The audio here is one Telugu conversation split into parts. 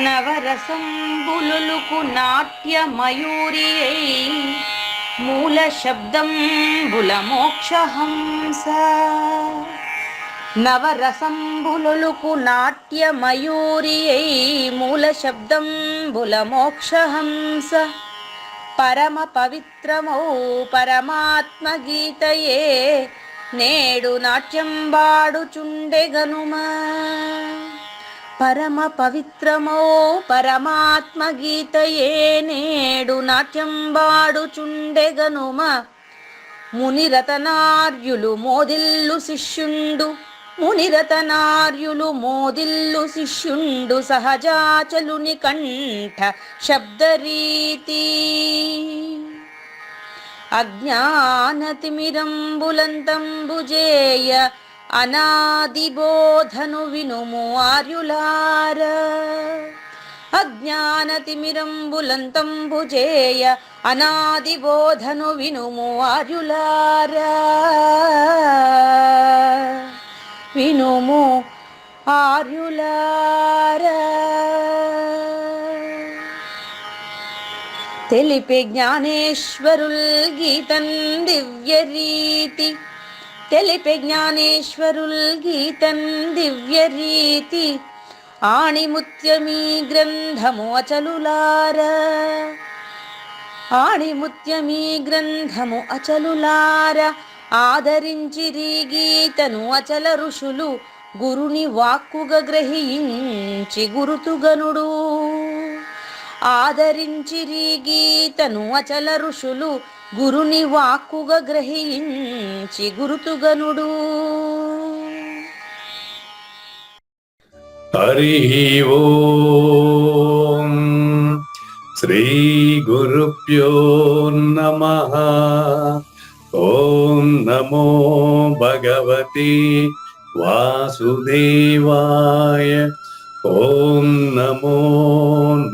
నవరసంబులుకు నాట్యమయూరియై మూల శబ్దంబుల మోక్షహంస. నవరసంబులుకు నాట్యమయూరియై మూల శబ్దంబుల మోక్షహంస. పరమ పవిత్రమౌ పరమాత్మ గీతయే నేడు నాట్యంబాడుచుండెగనుమా. పరమ పవిత్రమో పరమాత్మ గీతయే నేడు నాట్యంబాడుచుండెగనుమ. మునిరతనార్యులు మోదిల్లు శిష్యుండు, మునిరతనార్యులు మోదిల్లు శిష్యుండు సహజాచలుని కంఠ శబ్దరీతి. అజ్ఞానతిమిరంబులంతంబుజేయ అనాదిబోధను వినుము ఆర్యులార. అజ్ఞానతిమిరంబులంతంబుజేయ అనాదిబోధను వినుము ఆర్యులార. వినుము ఆర్యులార. తెలిపే జ్ఞానేశ్వరుల్ గీతన్ దివ్యరీతి. తెలిపే జ్ఞానేశ్వరుల్ గీతన్ దివ్యరీతి. ఆణిముత్యమీ గ్రంథము అచలులార. ఆణిముత్యమీ గ్రంథము అచలులార. ఆదరించిరి గీతను అచల ఋషులు గురుని వాక్కుగా గ్రహించి గురుతుగనుడు. ఆదరించిరి గీతను అచల ఋషులు గురుని వాక్కుగా గ్రహించి గురుతుగనుడు. హరి ఓం శ్రీ గురుభ్యో నమః. ఓం నమో భగవతి వాసుదేవాయ. ఓం నమో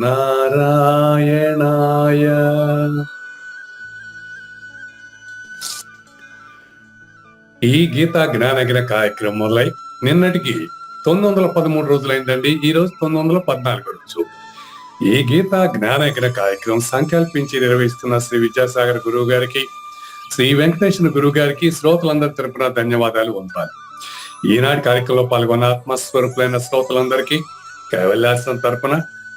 నారాయణాయ. ఈ గీతా జ్ఞానగిర కార్యక్రమం మొదలై నిన్నటికి 913 రోజులైందండి. ఈ రోజు 914 రోజు. ఈ గీతా జ్ఞానగిర కార్యక్రమం సంకల్పించి నిర్వహిస్తున్న శ్రీ విద్యాసాగర్ గురువు గారికి, శ్రీ వెంకటేశ్వర గురువు గారికి శ్రోతలందరి తరపున ధన్యవాదాలు వంపాలి. ఈనాటి కార్యక్రమంలో పాల్గొన్న ఆత్మస్వరూపులైన శ్రోతలందరికీ కైవల్యాసం తరపున,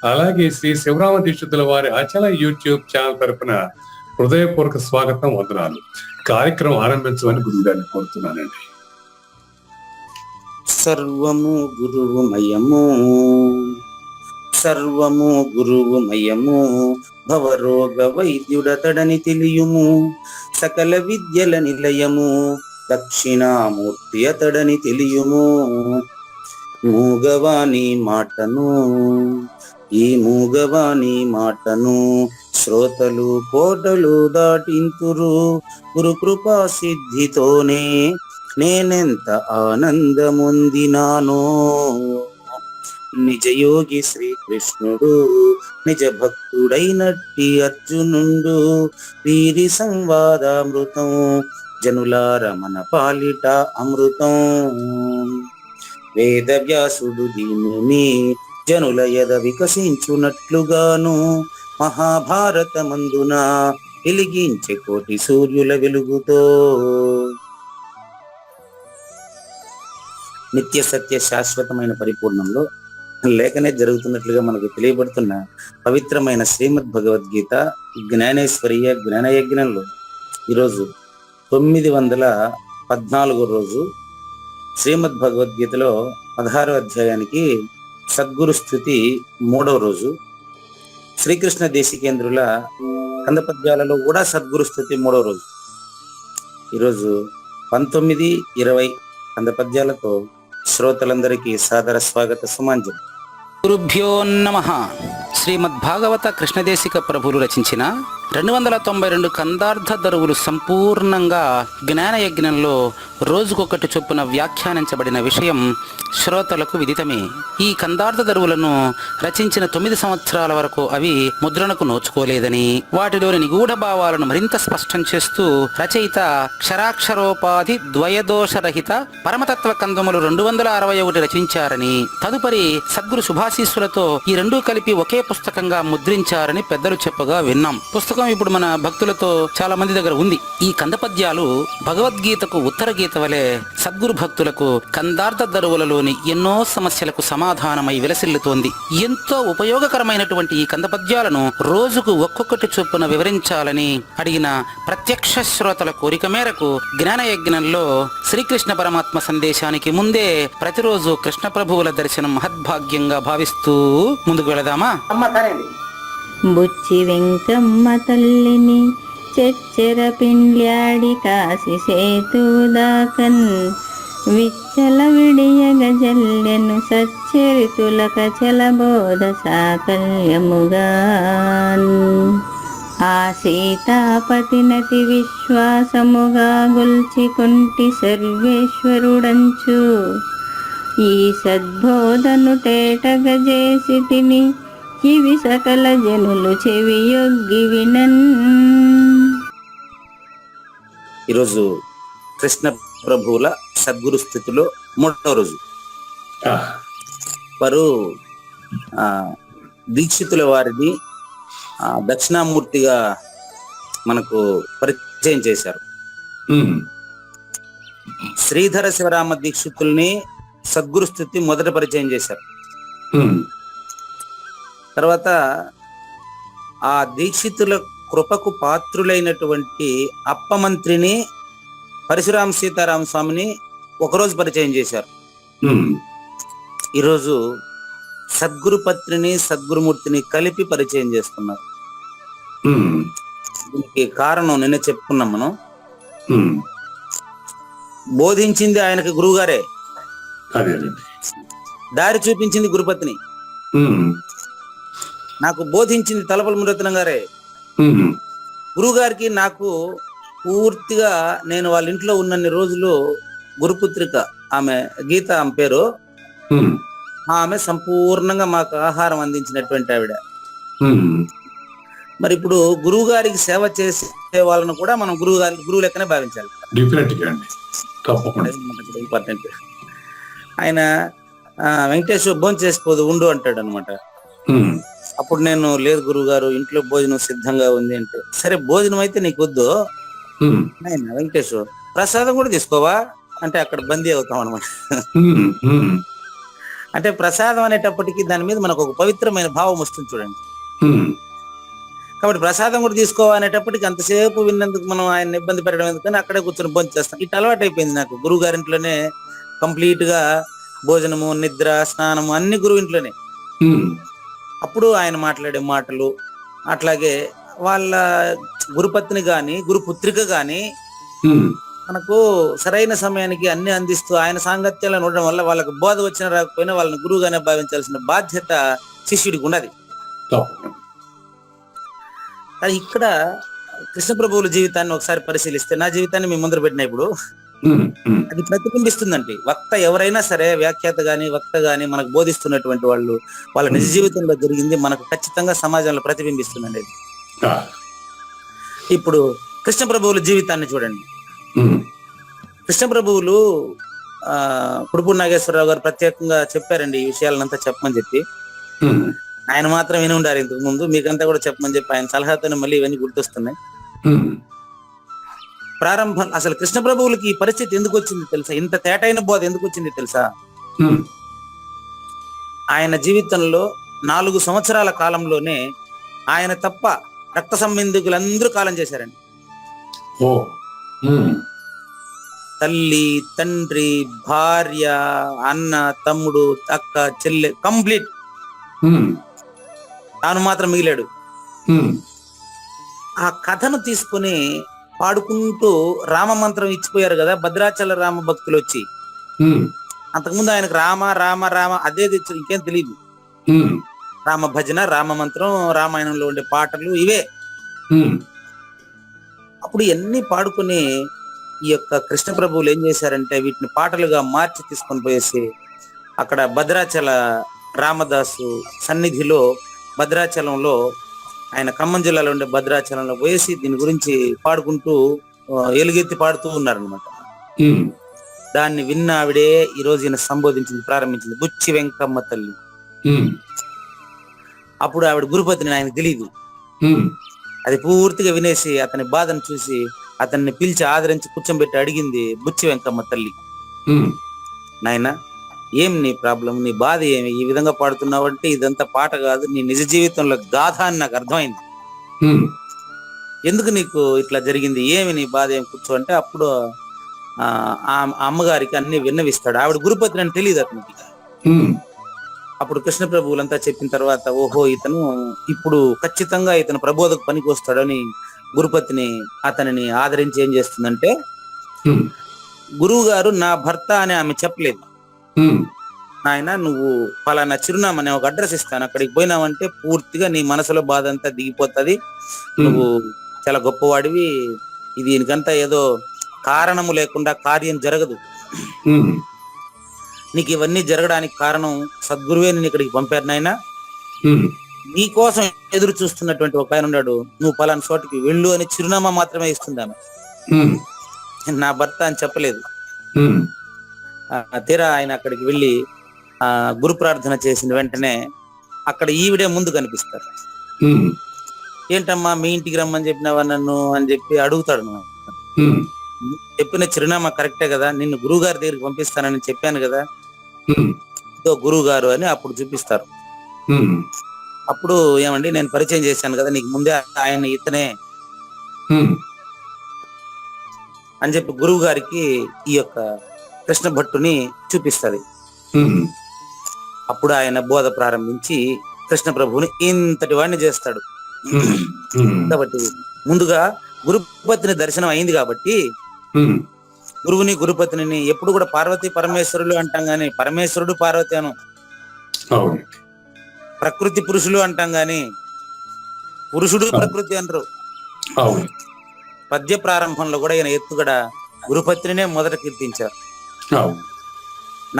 అలాగే శ్రీ శివరామ దీక్షితుల వారి అచల యూట్యూబ్ ఛానల్ తరపున హృదయపూర్వక స్వాగతం, వందనాలు. కార్యక్రమం ఆరంభించమని గురువు గారిని కోరుతున్నానండి. సర్వము గురువుమయము, సర్వము గురువుమయము. భవరోగ వైద్యుడతడని తెలియుము. సకల విద్యల నిలయము దక్షిణామూర్తి అతడని తెలియుము. మూగవాణి మాటను, ఈ మూగవాణి మాటను శ్రోతలు కోటలు దాటింతురు. గురు కృపా సిద్ధితోనే నేనెంత ఆనందముందినానో. నిజయోగి శ్రీకృష్ణుడు నిజ భక్తుడైనట్టి అర్జునుండు. వీరి సంవాదామృతం జనులార మన పాలిట అమృతం. వేద వ్యాసుడు దీనిని జనుల యద వికసించునట్లుగాను మహాభారతమందున వెలిగించే కోటి సూర్యుల వెలుగుతో. నిత్య సత్య శాశ్వతమైన పరిపూర్ణంలో లేఖనే జరుగుతున్నట్లుగా మనకు తెలియబడుతున్న పవిత్రమైన శ్రీమద్ భగవద్గీత జ్ఞానేశ్వరీయ జ్ఞానయజ్ఞంలో ఈరోజు 914 రోజు. శ్రీమద్ భగవద్గీతలో 16వ అధ్యాయానికి సద్గురు స్థుతి 3వ రోజు. శ్రీకృష్ణ దేశికేంద్రుల కందపద్యాలలో కూడా సద్గురు స్థుతి 3వ రోజు. ఈరోజు 19, 20 కందపద్యాలతో శ్రోతలందరికీ సాదర స్వాగత సుమాంజలి. గురుభ్యో నమః. శ్రీమద్భాగవత కృష్ణదేశిక ప్రభులు రచించిన 292 కందార్థ దరువులు సంపూర్ణంగా జ్ఞానయజ్ఞంలో రోజుకొకటి చొప్పున వ్యాఖ్యానించబడిన విషయం శ్రోతలకు విదితమే. ఈ కందార్థ దరువులను రచించిన 9 సంవత్సరాల వరకు అవి ముద్రణకు నోచుకోలేదని, వాటిలోని నిగూఢ భావాలను మరింత స్పష్టం చేస్తూ రచయిత క్షరాక్షరోపాధి ద్వయదోషరహిత పరమతత్వ కందములు 261 రచించారని, తదుపరి సద్గురు శుభాశీస్సులతో ఈ రెండూ కలిపి ఒకే పుస్తకంగా ముద్రించారని పెద్దలు చెప్పగా విన్నాం. పుస్తకం ఇప్పుడు మన భక్తులతో చాలా మంది దగ్గర ఉంది. ఈ కందపద్యాలు భగవద్గీతకు ఉత్తర గీత వలె సద్గురు భక్తులకు కందార్థ దరువులలోని ఎన్నో సమస్యలకు సమాధానమై విలసిల్లుతోంది. ఎంతో ఉపయోగకరమైనటువంటి ఈ కందపద్యాలను రోజుకు ఒక్కొక్కటి చొప్పున వివరించాలని అడిగిన ప్రత్యక్ష శ్రోతల కోరిక మేరకు జ్ఞానయజ్ఞంలో శ్రీకృష్ణ పరమాత్మ సందేశానికి ముందే ప్రతిరోజు కృష్ణ ప్రభువుల దర్శనం మహద్భాగ్యంగా భావిస్తూ ముందుకు వెళదామా? బుచ్చి వెంకమ్మ తల్లిని చెచ్చెర పిండ్యాడి కాసి సేతుదాకన్ విచ్చల విడియగ జల్లెను సచ్చరితులక చలబోధ సాకల్యముగాన్ ఆ సీతాపతి నతి విశ్వాసముగా గొల్చికొంటి సర్వేశ్వరుడంచు ఈ సద్బోధను తేటగజేసి తిని ఇవి సకల జనులు చెవియొగ్గి వినన్. ఈరోజు కృష్ణ ప్రభువుల సద్గురు స్థితిలో 3వ రోజు. వారు దీక్షితుల వారిని దక్షిణామూర్తిగా మనకు పరిచయం చేశారు. శ్రీధర శివరామ దీక్షితుల్ని సద్గురు స్థితి మొదట పరిచయం చేశారు. తర్వాత ఆ దీక్షితుల కృపకు పాత్రులైనటువంటి అప్పమంత్రిని పరశురామ సీతారామ స్వామిని ఒకరోజు పరిచయం చేశారు. ఈరోజు సద్గురు పత్రిని సద్గురుమూర్తిని కలిపి పరిచయం చేస్తున్నారు. దీనికి కారణం నిన్న చెప్పుకున్నాం మనం. బోధించింది ఆయనకి గురువుగారే, దారి చూపించింది గురుపత్ని. నాకు బోధించింది తలపల మురత్నం గారే. గురువు గారికి నాకు పూర్తిగా నేను వాళ్ళ ఇంట్లో ఉన్నన్ని రోజులు గురుపుత్రిక ఆమె గీత ఆమె పేరు, ఆమె సంపూర్ణంగా మాకు ఆహారం అందించినటువంటి ఆవిడ. మరి ఇప్పుడు గురువు గారికి సేవ చేసే వాళ్ళను కూడా మనం గురువు లెక్కనే భావించాలి. ఇంపార్టెంట్. ఆయన వెంకటేశ్వర భోజనం చేసుకోదు ఉండు అంటాడు అనమాట. అప్పుడు నేను లేదు గురువు గారు ఇంట్లో భోజనం సిద్ధంగా ఉంది అంటే, సరే భోజనం అయితే నీకు వద్దు ఆయన వెంకటేశ్వర ప్రసాదం కూడా తీసుకోవా అంటే అక్కడ బందీ అవుతాం అనమాట. అంటే ప్రసాదం అనేటప్పటికీ దాని మీద మనకు ఒక పవిత్రమైన భావం వస్తుంది చూడండి. కాబట్టి ప్రసాదం కూడా తీసుకోవా అనేటప్పటికి అంతసేపు విన్నందుకు మనం ఆయన ఇబ్బంది పెట్టడం ఎందుకని అక్కడే కూర్చొని భోజనం చేస్తాం. ఇట్లా అలవాటు అయిపోయింది నాకు. గురువు గారింట్లోనే కంప్లీట్ గా భోజనము, నిద్ర, స్నానము అన్ని గురువు ఇంట్లోనే. అప్పుడు ఆయన మాట్లాడే మాటలు, అట్లాగే వాళ్ళ గురుపత్ని గాని గురుపుత్రిక గాని మనకు సరైన సమయానికి అన్ని అందిస్తూ ఆయన సాంగత్యాలను ఉండడం వల్ల వాళ్ళకి బోధ వచ్చిన రాకపోయినా వాళ్ళని గురువుగానే భావించాల్సిన బాధ్యత శిష్యుడికి ఉన్నది. కానీ ఇక్కడ కృష్ణ ప్రభువుల జీవితాన్ని ఒకసారి పరిశీలిస్తే, నా జీవితాన్ని మీ ముందర పెట్టిన ఇప్పుడు అది ప్రతిబింబిస్తుందండి. వక్త ఎవరైనా సరే, వ్యాఖ్యాత గాని వక్త గాని మనకు బోధిస్తున్నటువంటి వాళ్ళు వాళ్ళ నిజ జీవితంలో జరిగింది మనకు ఖచ్చితంగా సమాజంలో ప్రతిబింబిస్తుందండి. ఇప్పుడు కృష్ణ ప్రభువుల జీవితాన్ని చూడండి. కృష్ణ ప్రభువులు కుడుపూడి నాగేశ్వరరావు గారు ప్రత్యేకంగా చెప్పారండి ఈ విషయాలనంతా చెప్పమని చెప్పి. ఆయన మాత్రం విని ఉండారు ఇంతకు ముందు, మీకంతా కూడా చెప్పమని చెప్పి ఆయన సలహాతోనే మళ్ళీ ఇవన్నీ గుర్తొస్తున్నాయి. ప్రారంభం అసలు కృష్ణ ప్రభువులకి ఈ పరిస్థితి ఎందుకు వచ్చింది తెలుసా? ఇంత తేటైన బోధ ఎందుకు వచ్చింది తెలుసా? ఆయన జీవితంలో 4 సంవత్సరాల కాలంలోనే ఆయన తప్ప రక్త సంబంధికులందరూ కాలం చేశారండి. తల్లి, తండ్రి, భార్య, అన్న, తమ్ముడు, అక్క, చెల్లె కంప్లీట్. తాను మాత్రం మిగిలాడు. ఆ కథను తీసుకుని పాడుకుంటూ రామ మంత్రం ఇచ్చిపోయారు కదా భద్రాచల రామ భక్తులు వచ్చి. అంతకుముందు ఆయనకు రామ రామ రామ అదే ఇంకేం తెలియదు. రామ భజన, రామ మంత్రం, రామాయణంలో ఉండే పాటలు ఇవే. ఉమ్, అప్పుడు ఇవన్నీ పాడుకుని ఈ యొక్క కృష్ణ ప్రభువులు ఏం చేశారంటే వీటిని పాటలుగా మార్చి తీసుకొని పోయేసి అక్కడ భద్రాచల రామదాసు సన్నిధిలో, భద్రాచలంలో, ఆయన ఖమ్మం జిల్లాలో ఉండే భద్రాచలంలో పోయేసి దీని గురించి పాడుకుంటూ ఎలుగెత్తి పాడుతూ ఉన్నారనమాట. ఉమ్, దాన్ని విన్న ఆవిడే ఈ రోజు ఈయన సంబోధించింది, ప్రారంభించింది, బుచ్చి వెంకమ్మ తల్లి. ఉమ్, అప్పుడు ఆవిడ గురుపతిని ఆయనకు తెలియదు. ఉమ్, అది పూర్తిగా వినేసి అతని బాధను చూసి అతన్ని పిలిచి ఆదరించి కూర్చోబెట్టి అడిగింది బుచ్చి వెంకమ్మ తల్లి, ఉమ్, నాయన ఏం నీ ప్రాబ్లం, నీ బాధ ఏమి, ఈ విధంగా పాడుతున్నావంటే ఇదంతా పాట కాదు, నీ నిజ జీవితంలో గాథ అని నాకు అర్థమైంది. ఉమ్, ఎందుకు నీకు ఇట్లా జరిగింది, ఏమి నీ బాధ, ఏమి కూర్చో అంటే అప్పుడు ఆ అమ్మగారికి అన్ని విన్నవిస్తాడు. ఆవిడ గురుపతిని అని తెలియదు అతనికి. ఉమ్, అప్పుడు కృష్ణ ప్రభువులంతా చెప్పిన తర్వాత ఓహో ఇతను ఇప్పుడు ఖచ్చితంగా ఇతను ప్రబోధకు పనికి వస్తాడని గురుపతిని అతనిని ఆదరించి ఏం చేస్తుందంటే, ఉమ్, గురువు గారు నా భర్త అని ఆమె చెప్పలేదు. ఉమ్, ఆయన నువ్వు పలానా చిరునామా నేను ఒక అడ్రస్ ఇస్తాను, అక్కడికి పోయినావంటే పూర్తిగా నీ మనసులో బాధ అంతా దిగిపోతుంది, నువ్వు చాలా గొప్పవాడివి, ఇది దీనికంతా ఏదో కారణము లేకుండా కార్యం జరగదు, ఉమ్, నీకు ఇవన్నీ జరగడానికి కారణం సద్గురువే నేను ఇక్కడికి పంపారు నాయన, ఉమ్, నీ కోసం ఎదురు చూస్తున్నటువంటి ఒక ఆయన ఉన్నాడు, నువ్వు పలానా చోటికి వెళ్ళు అని చిరునామా మాత్రమే ఇస్తుంది ఆమె. ఉమ్, నా భర్త అని చెప్పలేదు. ఉమ్, తీరా ఆయన అక్కడికి వెళ్ళి గురు ప్రార్థన చేసిన వెంటనే అక్కడ ఈవిడే ముందు కనిపిస్తారు. ఉమ్, ఏంటమ్మా మీ ఇంటికి రమ్మని చెప్పినావా నన్ను అని చెప్పి అడుగుతాడు. ఉమ్, చెప్పిన చిరునామా కరెక్టే కదా, నిన్ను గురువు గారి దగ్గరికి పంపిస్తానని చెప్పాను కదా, ఉమ్, ఇదో గురువు గారు అని అప్పుడు చూపిస్తారు. ఉమ్, అప్పుడు ఏమండి నేను పరిచయం చేశాను కదా నీకు ముందే, ఆయన ఇతనే ఉమ్, అని చెప్పి గురువు గారికి ఈ యొక్క కృష్ణ భట్టుని చూపిస్తుంది. ఉమ్, అప్పుడు ఆయన బోధ ప్రారంభించి కృష్ణ ప్రభువుని ఇంతటి వాడిని చేస్తాడు. ఉమ్, కాబట్టి ముందుగా గురుపతిని దర్శనం అయింది కాబట్టి ఉమ్, గురువుని గురుపతిని ఎప్పుడు కూడా పార్వతి పరమేశ్వరులు అంటాం గాని పరమేశ్వరుడు పార్వతి అను, అవును, ప్రకృతి పురుషులు అంటాం గాని పురుషుడు ప్రకృతి అనరు. అవును, పద్య ప్రారంభంలో కూడా ఈయన ఎత్తుగడ గురుపత్రినే మొదట కీర్తించారు. అవును,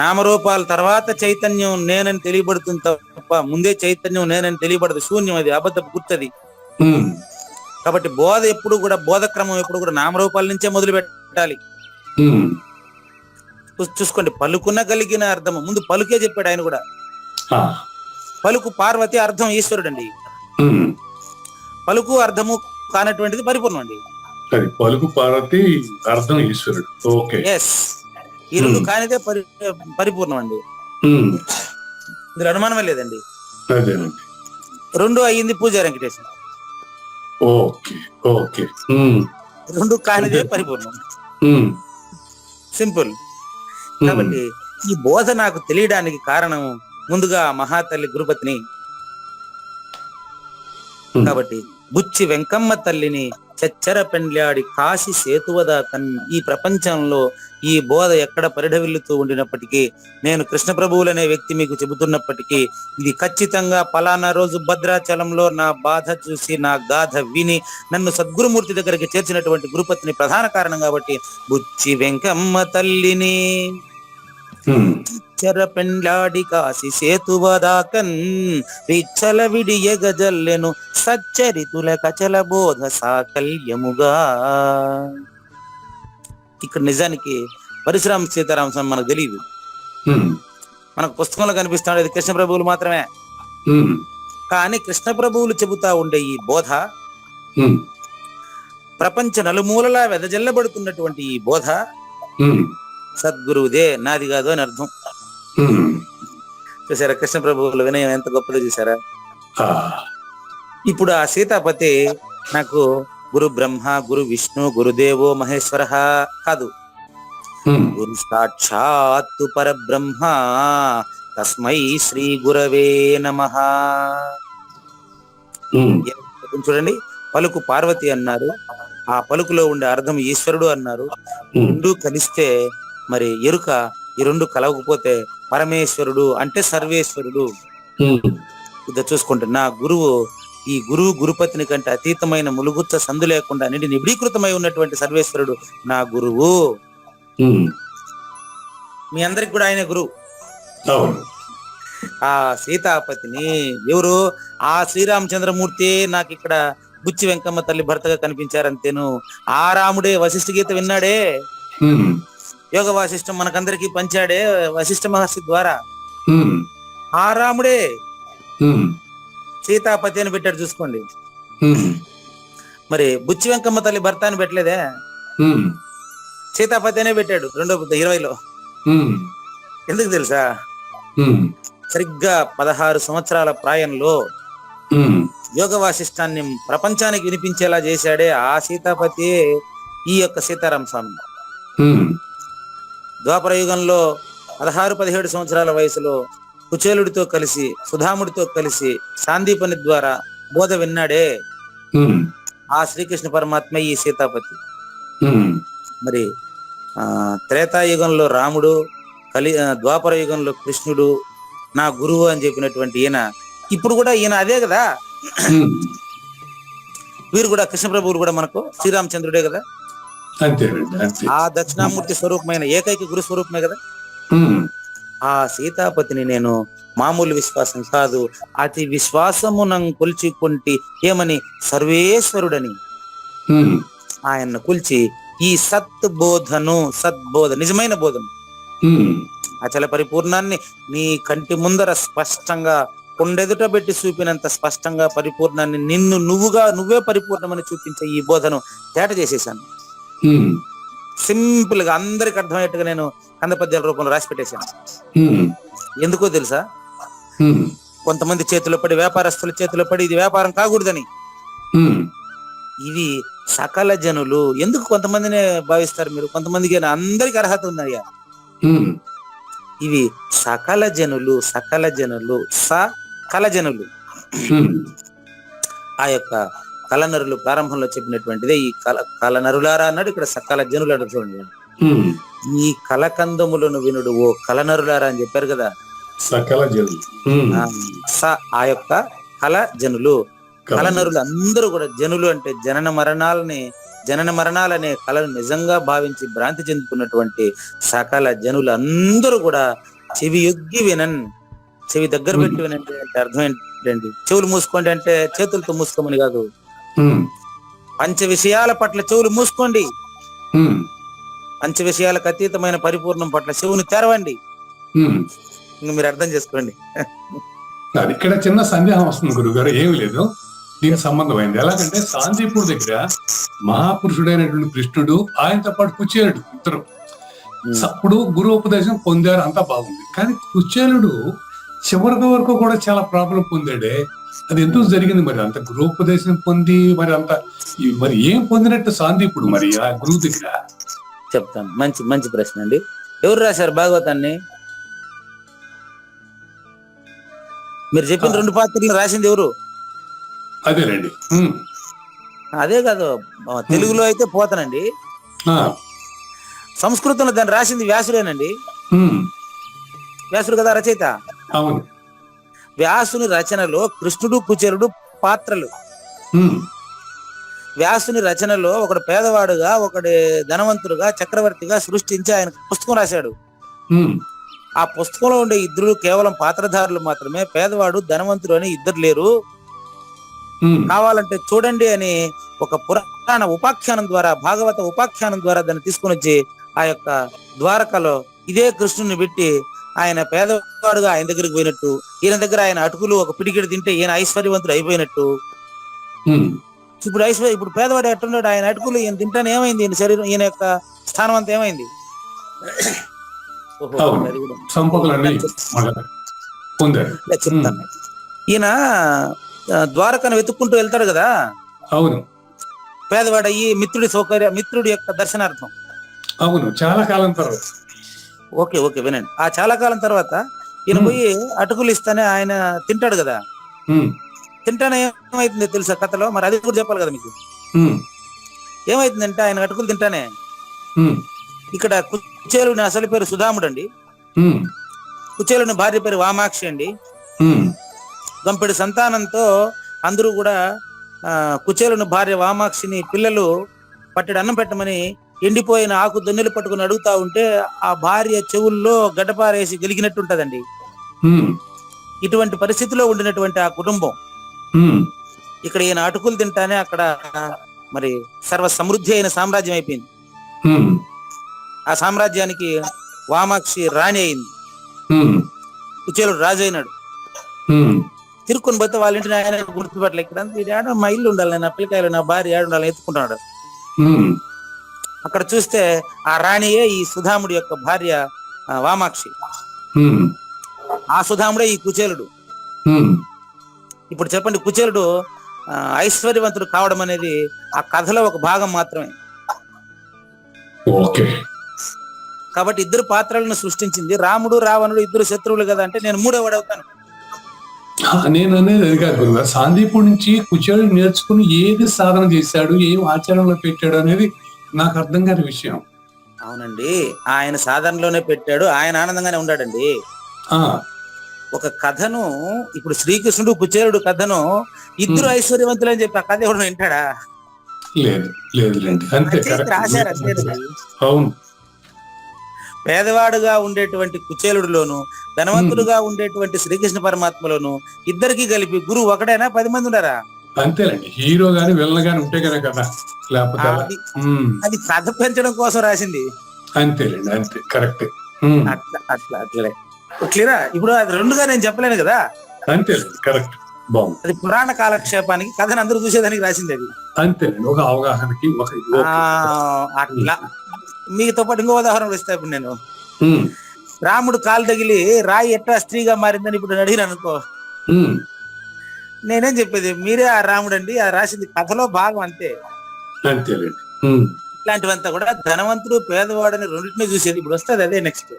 నామరూపాల తర్వాత చైతన్యం నేనని తెలియబడుతుంది తప్ప ముందే చైతన్యం నేనని తెలియబడదు, శూన్యం, అది అబద్ధపు గుర్తది. ఉమ్, కాబట్టి బోధ ఎప్పుడు కూడా, బోధ క్రమం ఎప్పుడు కూడా నామరూపాల నుంచే మొదలు పెట్టాలి. ఉమ్, చూసుకోండి, పలుకున కలిగిన అర్థము ముందు పలుకే చెప్పాడు ఆయన కూడా. ఆ, పలుకు పార్వతి, అర్థం ఈశ్వరుడు అండి. ఉమ్, పలుకు అర్థము కానటువంటిది పరిపూర్ణం అండి. అది పలుకు పార్వతి, అర్థం ఈశ్వరుడు. ఓకే, ఎస్, ఈ రెండు కానిదే పరిపూర్ణం అండి, ఉమ్, ఇందులో అనుమానమే లేదండి. అదేనండి, రెండు అయ్యింది పూజ వెంకటేశ్వర, ఓకే, ఓకే, ఉమ్, రెండు కానిదే పరిపూర్ణం, ఉమ్, సింపుల్. కాబట్టి ఈ బోధ నాకు తెలియడానికి కారణం ముందుగా మహాతల్లి గురుపతిని. కాబట్టి బుచ్చి వెంకమ్మ తల్లిని చచ్చర పెండ్లాడి కాశీ సేతువదాకన్, ఈ ప్రపంచంలో ఈ బోధ ఎక్కడ పరిఢవిల్లుతూ ఉండినప్పటికీ, నేను కృష్ణ ప్రభువులనే వ్యక్తి మీకు చెబుతున్నప్పటికీ, ఇది ఖచ్చితంగా పలానా రోజు భద్రాచలంలో నా బాధ చూసి నా గాథ విని నన్ను సద్గురుమూర్తి దగ్గరికి చేర్చినటువంటి గురుపతిని ప్రధాన కారణం కాబట్టి బుచ్చి వెంకమ్మ తల్లిని చర పెండ్లాడి కాశీ సేతువదాకన్ విచ్చల విడియ గజల్లెను సచ్చరితుల కచల బోధ సాకల్యముగా. ఇక్కడ నిజానికి పరశురామ సీతారామ స్వామి మనకు తెలియదు, మనకు పుస్తకంలో కనిపిస్తాడు, ఇది కృష్ణ ప్రభువులు మాత్రమే. కానీ కృష్ణ ప్రభువులు చెబుతా ఉండే ఈ బోధ ప్రపంచ నలుమూలలా వెదజల్లబడుతున్నటువంటి ఈ బోధ సద్గురువుదే, నాది కాదు అని అర్థం. చూసారా కృష్ణ ప్రభువుల వినయం ఎంత గొప్పదో చూసారా. ఇప్పుడు ఆ సీతాపతి నాకు గురు బ్రహ్మ, గురు విష్ణు, గురుదేవో మహేశ్వర కాదు, గురు సాక్షాత్తు పరబ్రహ్మ తస్మై శ్రీ గురవే నమః. చూడండి, పలుకు పార్వతి అన్నారు, ఆ పలుకులో ఉండే అర్థం ఈశ్వరుడు అన్నారు. రెండు కలిస్తే మరి ఎరుక, ఈ రెండు కలవకపోతే పరమేశ్వరుడు అంటే సర్వేశ్వరుడు. ఇది చూసుకుంటే నా గురువు ఈ గురువు గురుపతిని కంటే అతీతమైన ములుగుచ్చ సందు లేకుండా నిండి నిబిడీకృతమై ఉన్నటువంటి సర్వేశ్వరుడు నా గురువు. ఉమ్. మీ అందరికి కూడా ఆయన గురువు. అవును. ఆ సీతాపతిని ఎవరు? ఆ శ్రీరామచంద్రమూర్తి నాకు ఇక్కడ బుచ్చి వెంకమ్మ తల్లి భర్తగా కనిపించారంతేను. ఆ రాముడే వశిష్ఠ గీత విన్నాడే, ఉమ్. యోగ వాసిష్టం మనకందరికి పంచాడే వశిష్ఠ మహర్షి ద్వారా. ఉమ్. ఆ రాముడే ఉమ్. సీతాపతి అని పెట్టాడు చూసుకోండి. ఉమ్. మరి బుచ్చి వెంకమ్మ తల్లి భర్త అని పెట్టలేదే, ఉమ్. సీతాపతి అనే పెట్టాడు 2020లో. ఉమ్. ఎందుకు తెలుసా? ఉమ్. సరిగ్గా 16 సంవత్సరాల ప్రాయంలో ఉమ్. యోగ వాసిష్టాన్ని ప్రపంచానికి వినిపించేలా చేశాడే ఆ సీతాపతి ఈ యొక్క సీతారామ స్వామి. ఉమ్. ద్వాపర యుగంలో 16-17 సంవత్సరాల వయసులో కుచేలుడితో కలిసి సుధాముడితో కలిసి సాందీపని ద్వారా బోధ విన్నాడే ఉమ్. ఆ శ్రీకృష్ణ పరమాత్మ ఈ సీతాపతి. ఉమ్. మరి త్రేతాయుగంలో రాముడు, ద్వాపర యుగంలో కృష్ణుడు నా గురువు అని చెప్పినటువంటి ఈయన ఇప్పుడు కూడా ఈయన అదే కదా. ఉమ్. వీరు కూడా కృష్ణ ప్రభువులు కూడా మనకు శ్రీరామచంద్రుడే కదా. అంతేనండి, అంతే. ఆ దక్షిణామూర్తి స్వరూపమైన ఏకైక గురు స్వరూపమే కదా. ఉమ్. ఆ సీతాపతిని నేను మామూలు విశ్వాసం కాదు, అతి విశ్వాసమునం కొల్చికొంటి ఏమని సర్వేశ్వరుడని ఉమ్. ఆయన్ను కొల్చి ఈ సద్బోధ నిజమైన బోధను ఉమ్. అచల పరిపూర్ణాన్ని నీ కంటి ముందర స్పష్టంగా కొండెదుట పెట్టి చూపినంత స్పష్టంగా పరిపూర్ణాన్ని నువ్వే పరిపూర్ణమని చూపించే ఈ బోధను తేట చేసేసాను. ఉమ్. సింపుల్ గా అందరికి అర్థమయ్యేట్టుగా నేను కందపద్యాల రూపంలో రాసి పెట్టేశాను. ఉమ్. ఎందుకో తెలుసా? ఉమ్. కొంతమంది చేతిలో పడి, వ్యాపారస్తుల చేతిలో పడి ఇది వ్యాపారం కాకూడదని. ఉమ్. ఇది సకల జనులు. ఎందుకు కొంతమందినే భావిస్తారు మీరు? కొంతమందికి అందరికి అర్హత ఉందయ్యా. ఉమ్. ఇవి సకల జనులు సకల జనులు. ఉమ్. ఆ యొక్క కలనరులు ప్రారంభంలో చెప్పినటువంటిదే ఈ కలనరులారా అన్నాడు. ఇక్కడ సకల జనులు అన్నాడు చూడండి. ఉమ్. ఈ కలకందములను వినుడు ఓ కలనరులారా అని చెప్పారు కదా. సకల జనులు. ఉమ్. ఆ యొక్క కల జనులు, కలనరులు అందరూ కూడా, జనులు అంటే జనన మరణాలనే కళను నిజంగా భావించి భ్రాంతి చెందుతున్నటువంటి సకల జనులు అందరూ కూడా చెవి యొగ్గి వినన్, చెవి దగ్గర పెట్టి వినండి అంటే అర్థం ఏంటండి? చెవులు మూసుకోండి అంటే చేతులతో మూసుకోమని కాదు. పంచ విషయాల పట్ల చెవులు మూసుకోండి, పంచ విషయాలకు అతీతమైన పరిపూర్ణం పట్ల చెవుని తెరవండి. ఇంకా మీరు అర్థం చేసుకోండి. ఇక్కడ చిన్న సందేహం వస్తుంది గురుగారు. ఏమి లేదు, దీనికి సంబంధమైంది. ఎలాగంటే సాందీపుడు దగ్గర మహాపురుషుడైనటువంటి కృష్ణుడు, ఆయనతో పాటు కుచేలుడు ఇద్దరు అప్పుడు గురువుపదేశం పొందారు, అంతా బాగుంది. కానీ కుచేలుడు చివరి వరకు కూడా చాలా ప్రాబ్లం పొందాడే. అది ఎందుకు జరిగింది మరి? అంత గురువుపదేశం పొంది మరి ఏం పొందినట్టు సాందీపుడు మరి ఆ గురువు దగ్గర? చెప్తాను. మంచి ప్రశ్న అండి. ఎవరు రాశారు భాగవతాన్ని? మీరు చెప్పిన 2 పాత్రలు రాసింది ఎవరు? అదేనండి. అదే కాదు, తెలుగులో అయితే పోతానండి, సంస్కృతంలో దాన్ని రాసింది వ్యాసుడేనండి. వ్యాసుడు కదా రచయిత. అవును. వ్యాసుని రచనలో కృష్ణుడు కుచేలుడు పాత్రలు. వ్యాసుని రచనలో ఒకడు పేదవాడుగా, ఒకటి ధనవంతుడుగా, చక్రవర్తిగా సృష్టించి ఆయన పుస్తకం రాశాడు. ఆ పుస్తకంలో ఉండే ఇద్దరు కేవలం పాత్రధారులు మాత్రమే. పేదవాడు ధనవంతుడు అని ఇద్దరు లేరు. కావాలంటే చూడండి అని ఒక పురాణ ఉపాఖ్యానం ద్వారా, భాగవత ఉపాఖ్యానం ద్వారా దాన్ని తీసుకుని వచ్చి ఆ యొక్క ద్వారకలో ఇదే కృష్ణుని పెట్టి ఆయన పేదవాడుగా ఆయన దగ్గరికి పోయినట్టు, ఈయన దగ్గర ఆయన అటుకులు ఒక పిడికిడి తింటే ఈయన ఐశ్వర్యవంతుడు అయిపోయినట్టు. ఇప్పుడు పేదవాడు ఎట్టున్నాడు, ఆయన అటుకులు ఈయన తింటానే ఏమైంది? ఈయన శరీరం, ఈయన యొక్క స్థానం అంతా ఏమైంది? చెప్తాను. ఈయన ద్వారకను వెతుక్కుంటూ వెళ్తాడు కదా. అవును. పేదవాడు అయ్యి మిత్రుడి యొక్క దర్శనార్థం. అవును. చాలా కాలం తర్వాత. ఓకే వినండి. ఆ చాలా కాలం తర్వాత ఈయన పోయి అటుకులు ఇస్తానే ఆయన తింటాడు కదా. తింటానే ఏమైతుంది తెలుసా కథలో? మరి అది కూడా చెప్పాలి కదా మీకు. ఏమైతుందంటే ఆయన అటుకులు తింటానే ఇక్కడ కుచేలుని అసలు పేరు సుధాముడు అండి. కుచేలుని భార్య పేరు వామాక్షి అండి. గంపెడు సంతానంతో అందరూ కూడా కుచేలుని భార్య వామాక్షిని పిల్లలు పట్టెడు అన్నం పెట్టమని ఎండిపోయిన ఆకు దొన్నెలు పట్టుకుని అడుగుతా ఉంటే ఆ భార్య చెవుల్లో గడ్డపారేసి గెలిగినట్టుంటదండి. ఇటువంటి పరిస్థితిలో ఉండినటువంటి ఆ కుటుంబం ఇక్కడ ఈయన అటుకులు తింటానే అక్కడ మరి సర్వ సమృద్ధి అయిన సామ్రాజ్యం అయిపోయింది. ఆ సామ్రాజ్యానికి వామాక్షి రాణి అయింది, కుచేలుడు రాజు అయినాడు. తిరుక్కొని పోతే వాళ్ళ ఇంటిని ఆయన గుర్తుపట్టలే, ఇక్కడ మా ఇల్లు ఉండాలి, నా పిల్లకాయలు నా భార్య ఏడు ఉండాలని ఎత్తుకుంటున్నాడు. అక్కడ చూస్తే ఆ రాణియే ఈ సుధాముడి యొక్క భార్య వామాక్షి, ఆ సుధాముడే ఈ కుచేలుడు. ఇప్పుడు చెప్పండి, కుచేలుడు ఐశ్వర్యవంతుడు కావడం అనేది ఆ కథలో ఒక భాగం మాత్రమే. కాబట్టి ఇద్దరు పాత్రలను సృష్టించింది. రాముడు రావణుడు ఇద్దరు శత్రువులు కదా అంటే నేను మూడోవాడు అవుతాను. నేను అనేది అది కాదు గురుగారు, సాందీపుడి నుంచి కుచేలుడు నేర్చుకుని ఏది సాధన చేశాడు, ఏం ఆచరణలో పెట్టాడు అనేది నాకు అర్థం కాని విషయం. అవునండి, ఆయన సాధనలోనే పెట్టాడు, ఆయన ఆనందంగానే ఉన్నాడండి. ఒక కథను ఇప్పుడు శ్రీకృష్ణుడు కుచేలుడు కథను ఇద్దరు ఐశ్వర్యవంతులు అని చెప్పి ఆ కథ ఎవరు వింటాడా? లేదు లేదు లేండి, అంతే రాశారు. అవును, పేదవాడుగా ఉండేటువంటి కుచేలుడిలోను ధనవంతుడుగా ఉండేటువంటి శ్రీకృష్ణ పరమాత్మలోను ఇద్దరికి కలిపి గురువు ఒకడైనా 10 మంది ఉన్నారా? అంతేనండి, హీరో గాని విలన్ గాని ఉంటే కదా కదా, లేకపోతే అది కథ పెంచడం కోసం రాసింది. అంతేలేండి, అంతే కరెక్ట్. అట్లే క్లియరా? ఇప్పుడు అది రెండుగా నేను చెప్పలేను కదా. అంతేలేండి, కరెక్ట్, బాగుంది. అది పురాణ కాలక్షేపానికి కథను అందరూ చూసేదానికి రాసింది అది. అంతేలేండి, ఒక అవగాహనకి అట్లా. మీతో పాటు ఇంకో ఉదాహరణ ఇస్తా. ఇప్పుడు నేను రాముడు కాలు తగిలి రాయి ఎట్లా స్త్రీగా మారిందని ఇప్పుడు అడిగిన అనుకో, నేనేం చెప్పేది, మీరే ఆ రాముడు అండి, ఆ రాసింది కథలో భాగం అంతే. ఇట్లాంటివంతా కూడా ధనవంతుడు పేదవాడు అనే రెండింటినీ చూసేది. ఇప్పుడు వస్తుంది అదే నెక్స్ట్.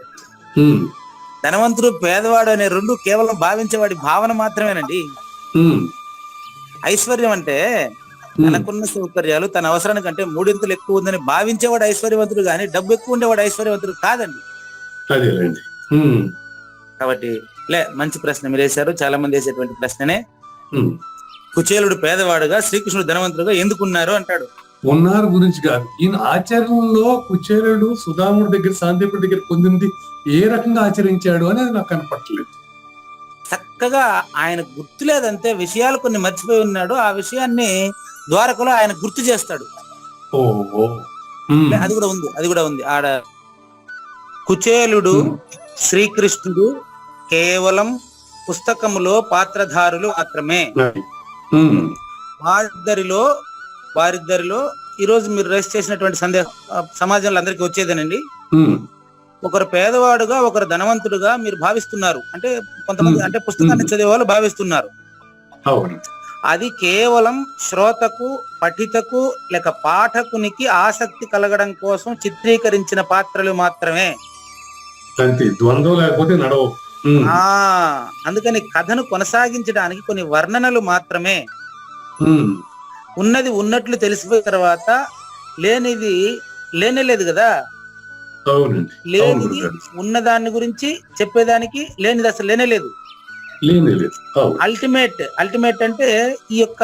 ధనవంతుడు పేదవాడు అనే రెండు కేవలం భావించేవాడి భావన మాత్రమేనండి. ఐశ్వర్యం అంటే తనకున్న సౌకర్యాలు తన అవసరానికంటే 3 ఇంతలు ఎక్కువ ఉందని భావించేవాడు ఐశ్వర్యవంతుడు, కానీ డబ్బు ఎక్కువ ఉండేవాడు ఐశ్వర్యవంతుడు కాదండి. కాబట్టి మంచి ప్రశ్న మీరు వేశారు, చాలా మంది వేసేటువంటి ప్రశ్ననే. కుచేలుడు పేదవాడుగా శ్రీకృష్ణుడు ధనవంతుడుగా ఎందుకున్నారు అంటాడు. ఉన్నారు గురించి కాదు, ఈయన ఆచరణలో కుచేలుడు సుధాముడి దగ్గర సాందీపుడి దగ్గర పొందింది ఏ రకంగా ఆచరించాడు అనేది నాకు కనపట్టలేదు. చక్కగా ఆయన గుర్తులేదంతే, విషయాలు కొన్ని మర్చిపోయి ఉన్నాడు. ఆ విషయాన్ని ద్వారకలో ఆయన గుర్తు చేస్తాడు. అది కూడా ఉంది ఆడ. కుచేలుడు శ్రీకృష్ణుడు కేవలం పుస్తకములో పాత్రధారులు మాత్రమే. వారిద్దరిలో ఈరోజు మీరు రైస్ చేసినటువంటి సందేహం సమాజంలో అందరికీ వచ్చేదేనండి. ఒకరు పేదవాడుగా ఒకరు ధనవంతుడుగా మీరు భావిస్తున్నారు అంటే, కొంతమంది అంటే పుస్తకాన్ని చదివే వాళ్ళు భావిస్తున్నారు. అది కేవలం శ్రోతకు, పఠితకు లేక పాఠకునికి ఆసక్తి కలగడం కోసం చిత్రీకరించిన పాత్రలు మాత్రమే. అందుకని కథను కొనసాగించడానికి కొన్ని వర్ణనలు మాత్రమే. ఉన్నది ఉన్నట్లు తెలిసిపోయిన తర్వాత లేనిది లేనేలేదు కదా. లేనిది ఉన్నదాన్ని గురించి చెప్పేదానికి లేనిది అసలు లేనేలేదు. అల్టిమేట్ అంటే ఈ యొక్క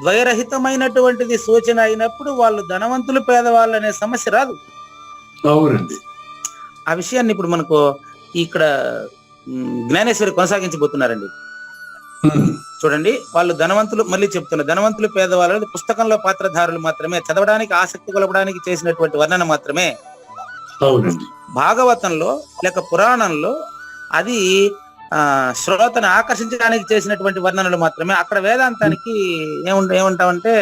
ద్వయరహితమైనటువంటిది సూచన అయినప్పుడు వాళ్ళు ధనవంతులు పేదవాళ్ళు అనే సమస్య రాదు. అవునండి, ఆ విషయాన్ని ఇప్పుడు మనకు ఇక్కడ జ్ఞానేశ్వరి కొనసాగించబోతున్నారండి. చూడండి, వాళ్ళు ధనవంతులు, మళ్ళీ చెప్తున్నారు, ధనవంతులు పేదవాళ్ళు పుస్తకంలో పాత్రధారులు మాత్రమే, చదవడానికి ఆసక్తి కొలపడానికి చేసినటువంటి వర్ణన మాత్రమే. భాగవతంలో లేక పురాణంలో అది శ్రోతను ఆకర్షించడానికి చేసినటువంటి వర్ణనలు మాత్రమే. అక్కడ వేదాంతానికి ఏమంటామంటే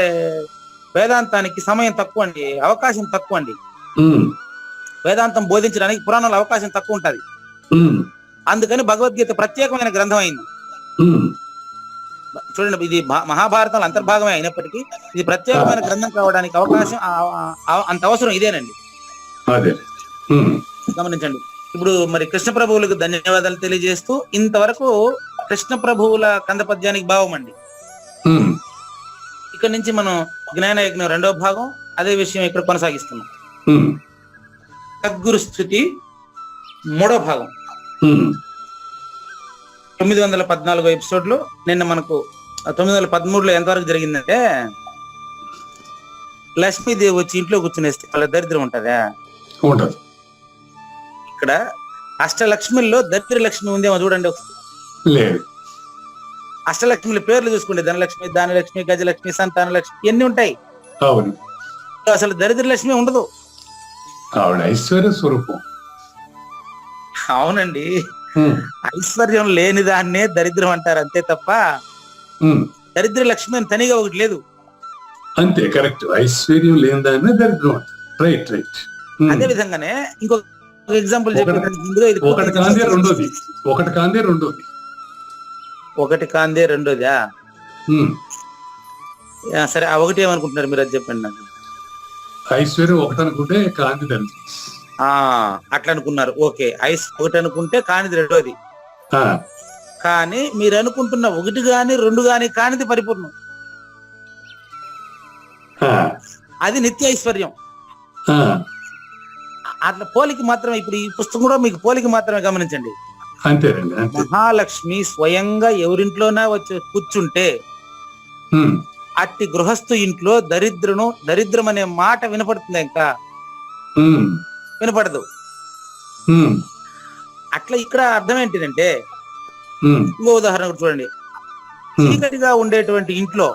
వేదాంతానికి సమయం తక్కువ అండి, అవకాశం తక్కువ అండి. వేదాంతం బోధించడానికి పురాణాల అవకాశం తక్కువ ఉంటది. అందుకని భగవద్గీత ప్రత్యేకమైన గ్రంథం అయింది. చూడండి, ఇది మహాభారతంలో అంతర్భాగమే అయినప్పటికీ ఇది ప్రత్యేకమైన గ్రంథం కావడానికి అవకాశం అంత అవసరం ఇదేనండి. గమనించండి. ఇప్పుడు మరి కృష్ణ ప్రభువులకు ధన్యవాదాలు తెలియజేస్తూ ఇంతవరకు కృష్ణ ప్రభువుల కందపద్యానికి భావం అండి. ఇక్కడ నుంచి మనం జ్ఞానయజ్ఞం 2వ భాగం అదే విషయం ఇక్కడ కొనసాగిస్తున్నాం. సద్గురు స్థుతి 3వ భాగం 914 ఎపిసోడ్ లో నిన్న మనకు 913లో ఎంతవరకు జరిగిందంటే, లక్ష్మీదేవి వచ్చి ఇంట్లో కూర్చునేస్తే వాళ్ళ దరిద్రం ఉంటదా? ఉండదు. ఇక్కడ అష్టలక్ష్మిల్లో దరిద్ర లక్ష్మి ఉందేమో చూడండి. లేదు. అష్టలక్ష్మిల పేర్లు చూసుకోండి. ధనలక్ష్మి, దానలక్ష్మి, గజలక్ష్మి, సంతాన లక్ష్మి ఎన్ని ఉంటాయి. అవును. అసలు దరిద్ర లక్ష్మి ఉండదు. ఆవిడ ఐశ్వర్య స్వరూపం. అవునండి, ఐశ్వర్యం లేని దాన్నే దరిద్రం అంటారు అంతే తప్ప దరిద్ర లక్ష్మి అని తనిగా ఒకటి లేదు. అంతే, కరెక్ట్. ఐశ్వర్యం లేని దాన్నే దరిద్రం అంటారు. Right right. అదే విధంగానే ఇంకొక ఎగ్జాంపుల్ ఒకటి కాందే రెండోది. ఒకటి కాందే రెండోదా? సరే, ఆ ఒకటి ఏమనుకుంటున్నారు మీరు, అది చెప్పండి నాకు. ఐశ్వర్యం ఒకటి అనుకుంటే కాంతి దరిద్రం. అట్లా అనుకున్నారు. ఓకే, ఒకటి అనుకుంటే కానిది రెండోది. కానీ మీరు అనుకుంటున్న ఒకటి గాని రెండు గాని కానిది పరిపూర్ణం. అది నిత్య ఐశ్వర్యం. అట్లా పోలిక మాత్రమే. ఇప్పుడు ఈ పుస్తకం కూడా మీకు పోలిక మాత్రమే, గమనించండి. అంతేనండి. మహాలక్ష్మి స్వయంగా ఎవరింట్లోనా వచ్చి కూర్చుంటే అట్టి గృహస్థు ఇంట్లో దరిద్రం అనే మాట వినపడుతుంది, ఇంకా వినపడదు. అట్లా ఇక్కడ అర్థం ఏంటిదంటే, ఇంకో ఉదాహరణ చూడండి. చీకటిగా ఉండేటువంటి ఇంట్లో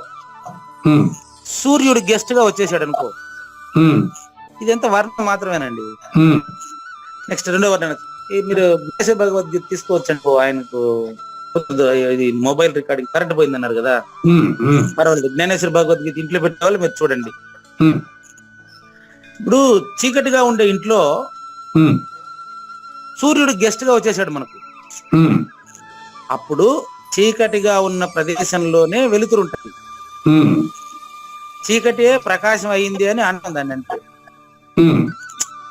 సూర్యుడు గెస్ట్ గా వచ్చేసాడు అనుకో, ఇదంతా వర్ణం మాత్రమేనండి. నెక్స్ట్ రెండో వర్ణన మీరు భగవద్గీత తీసుకోవచ్చు అనుకో. ఆయనకు ఇది మొబైల్ రికార్డింగ్ కరెంట్ పోయింది అన్నారు కదా, పర్వాలేదు. జ్ఞానేశ్వర భగవద్గీత ఇంట్లో పెట్టే వాళ్ళు మీరు చూడండి. ఇప్పుడు చీకటిగా ఉండే ఇంట్లో సూర్యుడు గెస్ట్ గా వచ్చేసాడు మనకు. అప్పుడు చీకటిగా ఉన్న ప్రదేశంలోనే వెలుతురు ఉంటుంది. చీకటే ప్రకాశం అయింది అని అంటాం దాన్ని. అంటే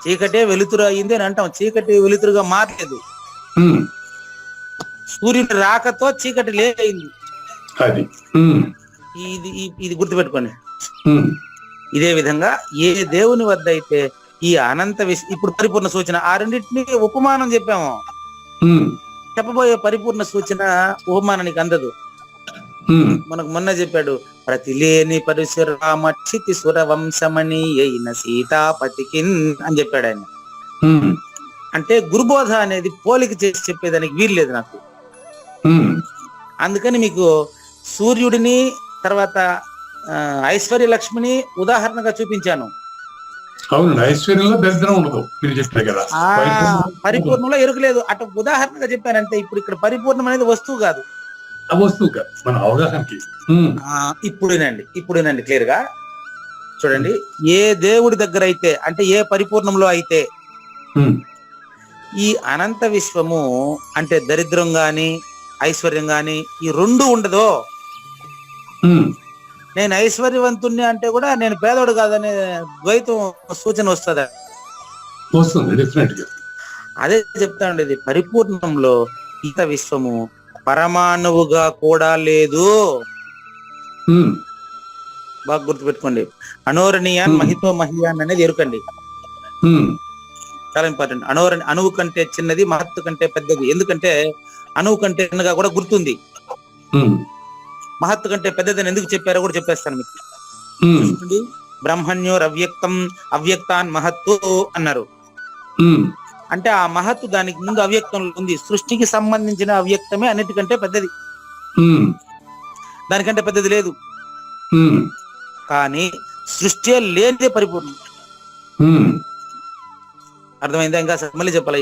చీకటే వెలుతురు అయింది అని అంటాం. చీకటి వెలుతురుగా మారలేదు. సూర్యుని రాకతో చీకటి లేదైంది. ఇది గుర్తుపెట్టుకోండి. ఇదే విధంగా ఏ దేవుని వద్ద అయితే ఈ అనంత ఇప్పుడు పరిపూర్ణ సూచన, ఆ రెండింటిని ఉపమానం చెప్పాము. చెప్పబోయే పరిపూర్ణ సూచన ఉపమానానికి అందదు. మనకు మొన్న చెప్పాడు, ప్రతి లేని పరశురామక్షితి సుర వంశమణి అయిన సీతాపతికిన్ అని చెప్పాడు ఆయన. అంటే గురుబోధ అనేది పోలిక చేసి చెప్పేదానికి వీల్లేదు నాకు. అందుకని మీకు సూర్యుడిని తర్వాత ఐశ్వర్య లక్ష్మిని ఉదాహరణగా చూపించాను. అవును, ఐశ్వర్యంలో దరిద్రం ఉండదు మీరు చెప్పారు కదా. పరిపూర్ణంలో ఎరుకలేదు, అటు ఉదాహరణగా చెప్పానంటే. ఇప్పుడు ఇక్కడ పరిపూర్ణం అనేది వస్తువు కాదు, ఆ వస్తువు కాదు, మన అవగాహనకి. ఇప్పుడేనండి క్లియర్ గా చూడండి. ఏ దేవుడి దగ్గర అయితే, అంటే ఏ పరిపూర్ణంలో అయితే ఈ అనంత విశ్వము అంటే దరిద్రం గాని ఐశ్వర్యం గాని ఈ రెండు ఉండదో, నేను ఐశ్వర్యవంతుణ్ణి అంటే కూడా నేను పేదోడు కాదనే ద్వైతం సూచన వస్తుంది. అదే చెప్తానండి, ఇది పరిపూర్ణంలో ఇంత విశ్వము పరమాణువుగా కూడా లేదు. బాగా గుర్తుపెట్టుకోండి. అనోరణీయాన్ మహితో మహియాన్ అనేది ఎరుకండి, చాలా ఇంపార్టెంట్. అణువు కంటే చిన్నది, మహత్తు కంటే పెద్దది. ఎందుకంటే అణువు కంటే చిన్నగా కూడా గుర్తుంది. మహత్తు కంటే పెద్దదని ఎందుకు చెప్పారో కూడా చెప్పేస్తాను మీకు. బ్రహ్మణ్యోర్ అవ్యక్తం అవ్యక్తాన్ మహత్తు అన్నారు. అంటే ఆ మహత్తు దానికి ముందు అవ్యక్తంలో ఉంది. సృష్టికి సంబంధించిన అవ్యక్తమే అన్నిటికంటే పెద్దది, దానికంటే పెద్దది లేదు. కానీ సృష్టి లేనిదే పరిపూర్ణం. అర్థమైందా? ఇంకా మళ్ళీ చెప్పాలా?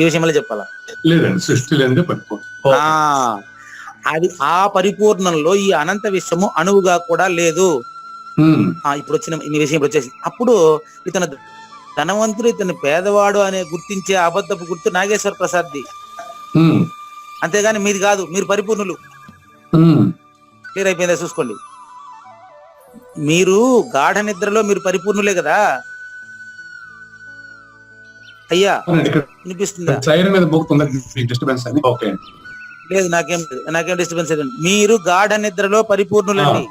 ఈ విషయం మళ్ళీ చెప్పాలా? లేదండి, సృష్టి లేనిదే పరిపూర్ణం. అది ఆ పరిపూర్ణంలో ఈ అనంత విశ్వము అణువుగా కూడా లేదు. ఇప్పుడు వచ్చిన ఈ విషయం వచ్చేసి, అప్పుడు ఇతను ధనవంతుడు ఇతను పేదవాడు అనే గుర్తించే అబద్ధపు గుర్తు నాగేశ్వర ప్రసాద్ది, అంతేగాని మీది కాదు. మీరు పరిపూర్ణులు. క్లియర్ అయిపోయిందా? చూసుకోండి. మీరు గాఢ నిద్రలో మీరు పరిపూర్ణులే కదా అయ్యా. వినిపిస్తుందా? లేదు, నాకేం డిస్టర్బెన్స్ లేదు. మీరు గాఢ నిద్రలో పరిపూర్ణులండి.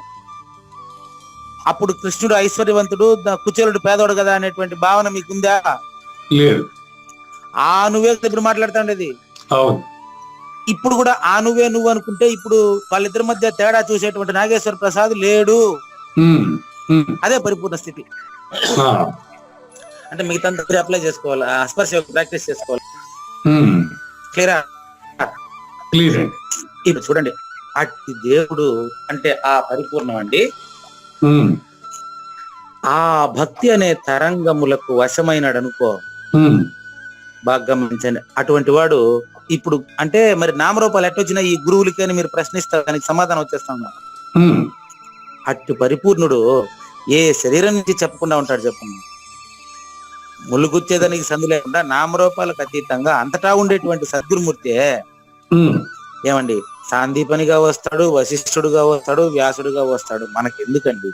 అప్పుడు కృష్ణుడు ఐశ్వర్యవంతుడు, కుచేలుడు పేదోడు కదా అనేటువంటి భావన మీకుందా? లేదు. నువ్వే ఇప్పుడు మాట్లాడుతా ఉండేది. ఇప్పుడు కూడా ఆ నువ్వే నువ్వు అనుకుంటే ఇప్పుడు వాళ్ళిద్దరి మధ్య తేడా చూసేటువంటి నాగేశ్వర ప్రసాద్ లేడు. ఉమ్, ఉమ్, అదే పరిపూర్ణ స్థితి. ఆ, అంటే మిగతా అప్లై చేసుకోవాలి, స్పర్శ ప్రాక్టీస్ చేసుకోవాలి. ఉమ్, క్లియరా? క్లియర్ అండి. ఇప్పుడు చూడండి, అట్టి దేవుడు అంటే ఆ పరిపూర్ణం అండి. ఉమ్, ఆ భక్తి అనే తరంగములకు వశమైనాడు అనుకో, ఉమ్, బాగా గమనించండి. అటువంటి వాడు ఇప్పుడు అంటే మరి నామరూపాలు ఎట్టొచ్చినా ఈ గురువులకి అని మీరు ప్రశ్నిస్తారు, దానికి సమాధానం వచ్చేస్తాం. ఉమ్, అట్టి పరిపూర్ణుడు ఏ శరీరం నుంచి చెప్పకుండా ఉంటాడు చెప్పండి. ములుగుచ్చేదానికి సందు లేకుండా నామరూపాలకు అతీతంగా అంతటా ఉండేటువంటి సద్గురుమూర్తి ఉమ్. ఏమండి సాందీపనిగా వస్తాడు, వశిష్ఠుడుగా వస్తాడు, వ్యాసుడుగా వస్తాడు. మనకి ఎందుకండి?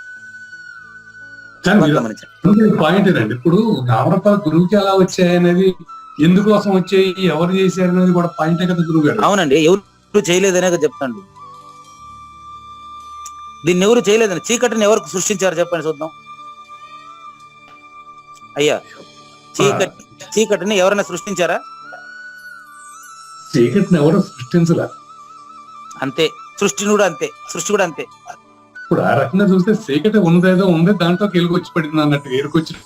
కానీ గమనించండి. పాయింట్ ఏంటండి, ఇప్పుడు నామరూపాలు గురువుకి ఎలా వచ్చాయి అనేది, ఎందుకోసం వచ్చాయి, ఎవరు చేశారు అనేది కూడా పాయింటే కదా గురువు గారు. అవునండి, ఎవరు చేయలేదనే చెప్తాండి. దీన్ని ఎవరు చేయలేదని, చీకటిని ఎవరు సృష్టించారు చెప్పండి చూద్దాం. అయ్యా, చీకటిని ఎవరైనా సృష్టించారా? చీకటిని ఎవరు సృష్టించలే. అంతే, సృష్టి కూడా అంతే, సృష్టి కూడా అంతే. ఇప్పుడు ఆ రకంగా చూస్తే చీకటి ఉన్నదేదో ఉంది, దాంట్లో ఎలుగొచ్చి పడింది అన్నట్టు,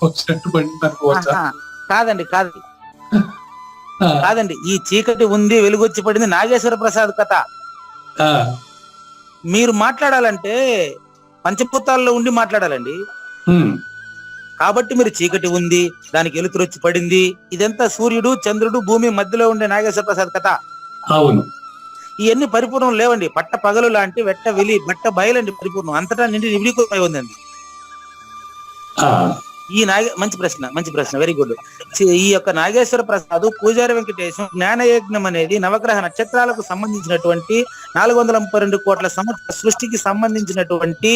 వచ్చినట్టు పడింది అనుకోవచ్చా? కాదండి, కాదండి. ఈ చీకటి ఉంది, వెలుగొచ్చి పడింది నాగేశ్వర ప్రసాద్ కథ. మీరు మాట్లాడాలంటే పంచభూతాల్లో ఉండి మాట్లాడాలండి. కాబట్టి మీరు చీకటి ఉంది, దానికి వెలుతురు వచ్చి పడింది, ఇదంతా సూర్యుడు, చంద్రుడు, భూమి మధ్యలో ఉండే నాగేశ్వర ప్రసాద్ కథ. అవును. ఇవన్నీ పరిపూర్ణం లేవండి. పట్ట పగలు లాంటి వెట్ట వెలి బట్ట బయలండి పరిపూర్ణం. అంతటా నిండి నిబిడీకృతమై ఉందండి. ఈ మంచి ప్రశ్న, వెరీ గుడ్. ఈ యొక్క నాగేశ్వర ప్రసాద్, పూజారి వెంకటేశం, జ్ఞానయజ్ఞం అనేది నవగ్రహ నక్షత్రాలకు సంబంధించినటువంటి 432 కోట్ల సంవత్సర సృష్టికి సంబంధించినటువంటి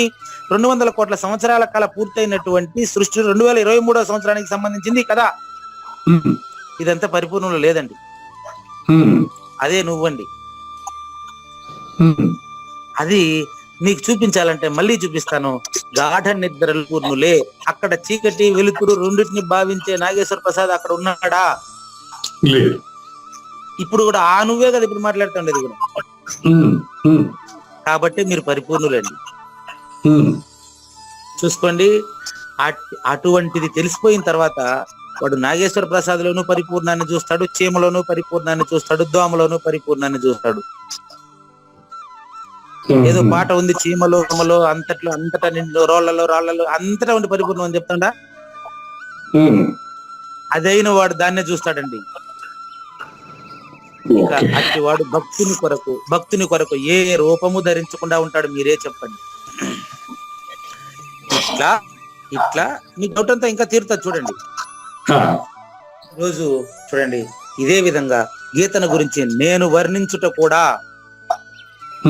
200 కోట్ల సంవత్సరాల కాల పూర్తయినటువంటి సృష్టి 2023వ సంవత్సరానికి సంబంధించింది కదా. ఇదంతా పరిపూర్ణంలో లేదండి. అదే నువ్వండి. అది మీకు చూపించాలంటే మళ్ళీ చూపిస్తాను. గాఢ నిద్రలు పూర్ణులే, అక్కడ చీకటి వెలుతురు రెండింటిని భావించే నాగేశ్వర ప్రసాద్ అక్కడ ఉన్నాడా? ఇప్పుడు కూడా ఆ నువ్వే కదా ఇప్పుడు మాట్లాడుతుండేది కూడా. కాబట్టి మీరు పరిపూర్ణులండి. చూసుకోండి, అటువంటిది తెలిసిపోయిన తర్వాత వాడు నాగేశ్వర ప్రసాద్లోనూ పరిపూర్ణాన్ని చూస్తాడు, చీమలోనూ పరిపూర్ణాన్ని చూస్తాడు, దోమలోనూ పరిపూర్ణాన్ని చూస్తాడు. ఏదో పాట ఉంది, చీమలో దోమలో అంతటా నిండు రాళ్లలో అంతటా ఉండి పరిపూర్ణం అని చెప్తాడా? అదైన వాడు దాన్నే చూస్తాడండి. ఇక అట్టి వాడు భక్తుని కొరకు ఏ రూపము ధరించకుండా ఉంటాడు, మీరే చెప్పండి. ఇట్లా మీ డౌట్ అంతా ఇంకా తీరుతుంది చూడండి. రోజు చూడండి, ఇదే విధంగా గీతను గురించి నేను వర్ణించుట కూడా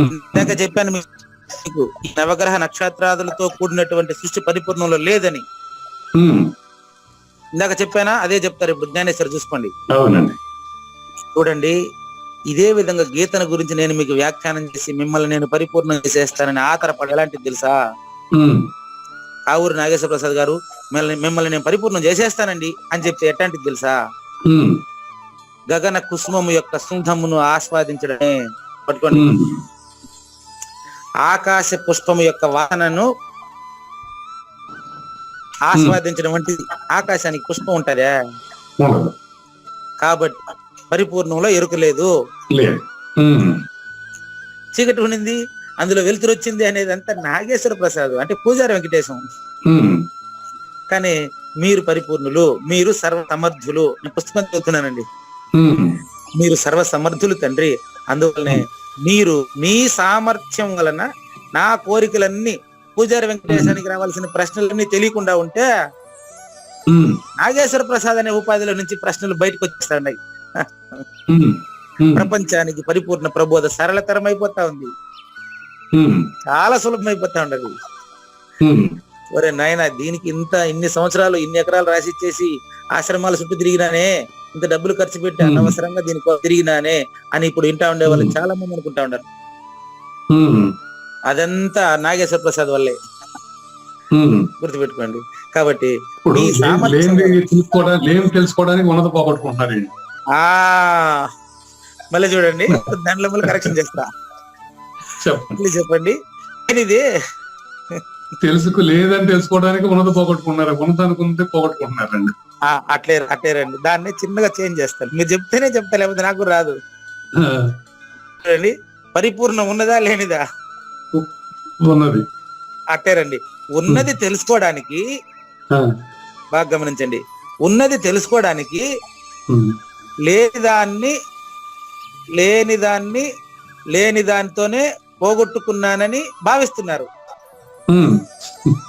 ఇందాక చెప్పాను మీకు, ఈ నవగ్రహ నక్షత్రాదులతో కూడినటువంటి సృష్టి పరిపూర్ణంలో లేదని ఇందాక చెప్పానా? అదే చెప్తారు ఇప్పుడు జ్ఞానేశ్వర్. చూసుకోండి, చూడండి, ఇదే విధంగా గీతను గురించి నేను మీకు వ్యాఖ్యానం చేసి మిమ్మల్ని నేను పరిపూర్ణం చేసేస్తానని ఆధారపడి ఎలాంటిది తెలుసా? కావూరు నాగేశ్వర ప్రసాద్ గారు మిమ్మల్ని నేను పరిపూర్ణం చేసేస్తానండి అని చెప్తే ఎట్లాంటిది తెలుసా? గగన కుసుమము యొక్క సుంధమును ఆస్వాదించడమే. పట్టుకోండి, ఆకాశ పుష్పము యొక్క వాసనను ఆస్వాదించడం వంటిది. ఆకాశానికి పుష్పం ఉంటదే, కాబట్టి పరిపూర్ణంలో ఎరుక లేదు. చీకటి ఉండింది, అందులో వెలుతురు వచ్చింది అనేది అంతా నాగేశ్వర ప్రసాద్ అంటే పూజారి వెంకటేశం. కానీ మీరు పరిపూర్ణులు, మీరు సర్వ సమర్థులు. నేను పుస్తకం చదువుతున్నానండి. మీరు సర్వ సమర్థులు తండ్రి. అందువల్లనే మీరు మీ సామర్థ్యం వలన నా కోరికలన్నీ, పూజారి వెంకటేశానికి రావాల్సిన ప్రశ్నలన్నీ తెలియకుండా ఉంటే నాగేశ్వర ప్రసాద్ అనే ఉపాధిలో నుంచి ప్రశ్నలు బయటకు వచ్చేస్తాయి. ప్రపంచానికి పరిపూర్ణ ప్రబోధ సరళతరం అయిపోతా ఉంది, చాలా సులభమైపోతా ఉండదు. ఒరే నాయన, దీనికి ఇన్ని సంవత్సరాలు ఇన్ని ఎకరాలు రాసిచ్చేసి ఆశ్రమాల చుట్టూ తిరిగినానే, ఇంత డబ్బులు ఖర్చు పెట్టి అనవసరంగా దీనికి తిరిగినానే అని ఇప్పుడు వింటా ఉండే వాళ్ళు చాలా మంది అనుకుంటా ఉన్నారు. అదంతా నాగేశ్వర ప్రసాద్ వల్లే, గుర్తుపెట్టుకోండి. కాబట్టి మళ్ళీ చూడండి, దాంట్లో మళ్ళీ కరెక్షన్ చేస్తా. చెప్పండి. మళ్ళీ చెప్పండి. ఇది లేదని తెలుసుకోవడానికి ఉన్నది పోగొట్టుకున్నారు, ఉన్నది అనుకుంటే పోగొట్టుకుంటున్నారండి. అట్లే రండి, దాన్ని చిన్నగా చేంజ్ చేస్తాను. మీరు చెప్తేనే చెప్తా, లేకపోతే నాకు రాదు. చూడండి, పరిపూర్ణం ఉన్నదా లేనిదా? ఉన్నది. అట్టే రండి. ఉన్నది తెలుసుకోవడానికి, బాగా గమనించండి, ఉన్నది తెలుసుకోవడానికి లేని దానితోనే పోగొట్టుకున్నానని భావిస్తున్నారు.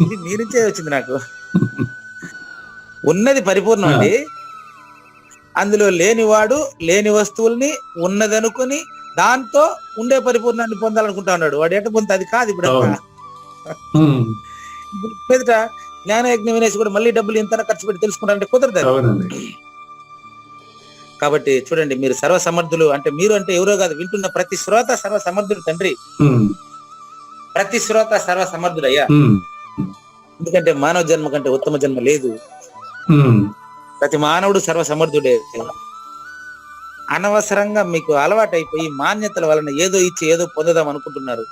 ఇది మీ నుంచే వచ్చింది నాకు. ఉన్నది పరిపూర్ణం అండి, అందులో లేనివాడు లేని వస్తువుల్ని ఉన్నదనుకుని దాంతో ఉండే పరిపూర్ణాన్ని పొందాలనుకుంటా ఉన్నాడు. వాడు ఎట పొందుతా, అది కాదు. ఇప్పుడు ఎదుట జ్ఞానయజ్ఞం వినేసి కూడా మళ్ళీ డబ్బులు ఎంత ఖర్చు పెట్టి తెలుసుకుంటారంటే కుదరదు. కాబట్టి చూడండి, మీరు సర్వసమర్థులు అంటే మీరు అంటే ఎవరో కాదు, వింటున్న ప్రతి శ్రోత సర్వసమర్థుడు తండ్రి. ప్రతి శ్రోత సర్వసమర్థుడు అయ్యా. ఎందుకంటే మానవ జన్మ కంటే ఉత్తమ జన్మ లేదు. ప్రతి మానవుడు సర్వసమర్థుడే. అనవసరంగా మీకు అలవాటు అయిపోయి మాన్యతల వలన ఏదో ఇచ్చి ఏదో పొందుదాం అనుకుంటున్నారు.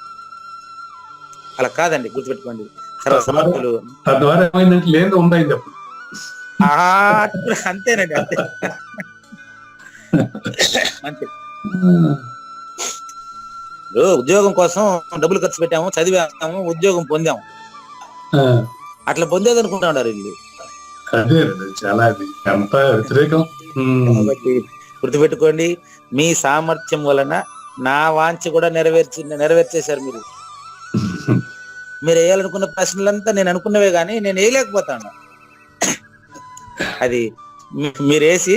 అలా కాదండి, గుర్తుపెట్టుకోండి. సర్వసమర్థులు అంతేనండి, అంతే. అంతే. ఉద్యోగం కోసం డబ్బులు ఖర్చు పెట్టాము, చదివాము, ఉద్యోగం పొందాము. అట్లా పొందేది అనుకుంటా ఉన్నారు వీళ్ళు. కాబట్టి గుర్తుపెట్టుకోండి, మీ సామర్థ్యం వలన నా వాంఛ కూడా నెరవేర్చేశారు. మీరు వేయాలనుకున్న ప్రశ్నలంతా నేను అనుకున్నవే గానీ నేను వేయలేకపోతాను. అది మీరు వేసి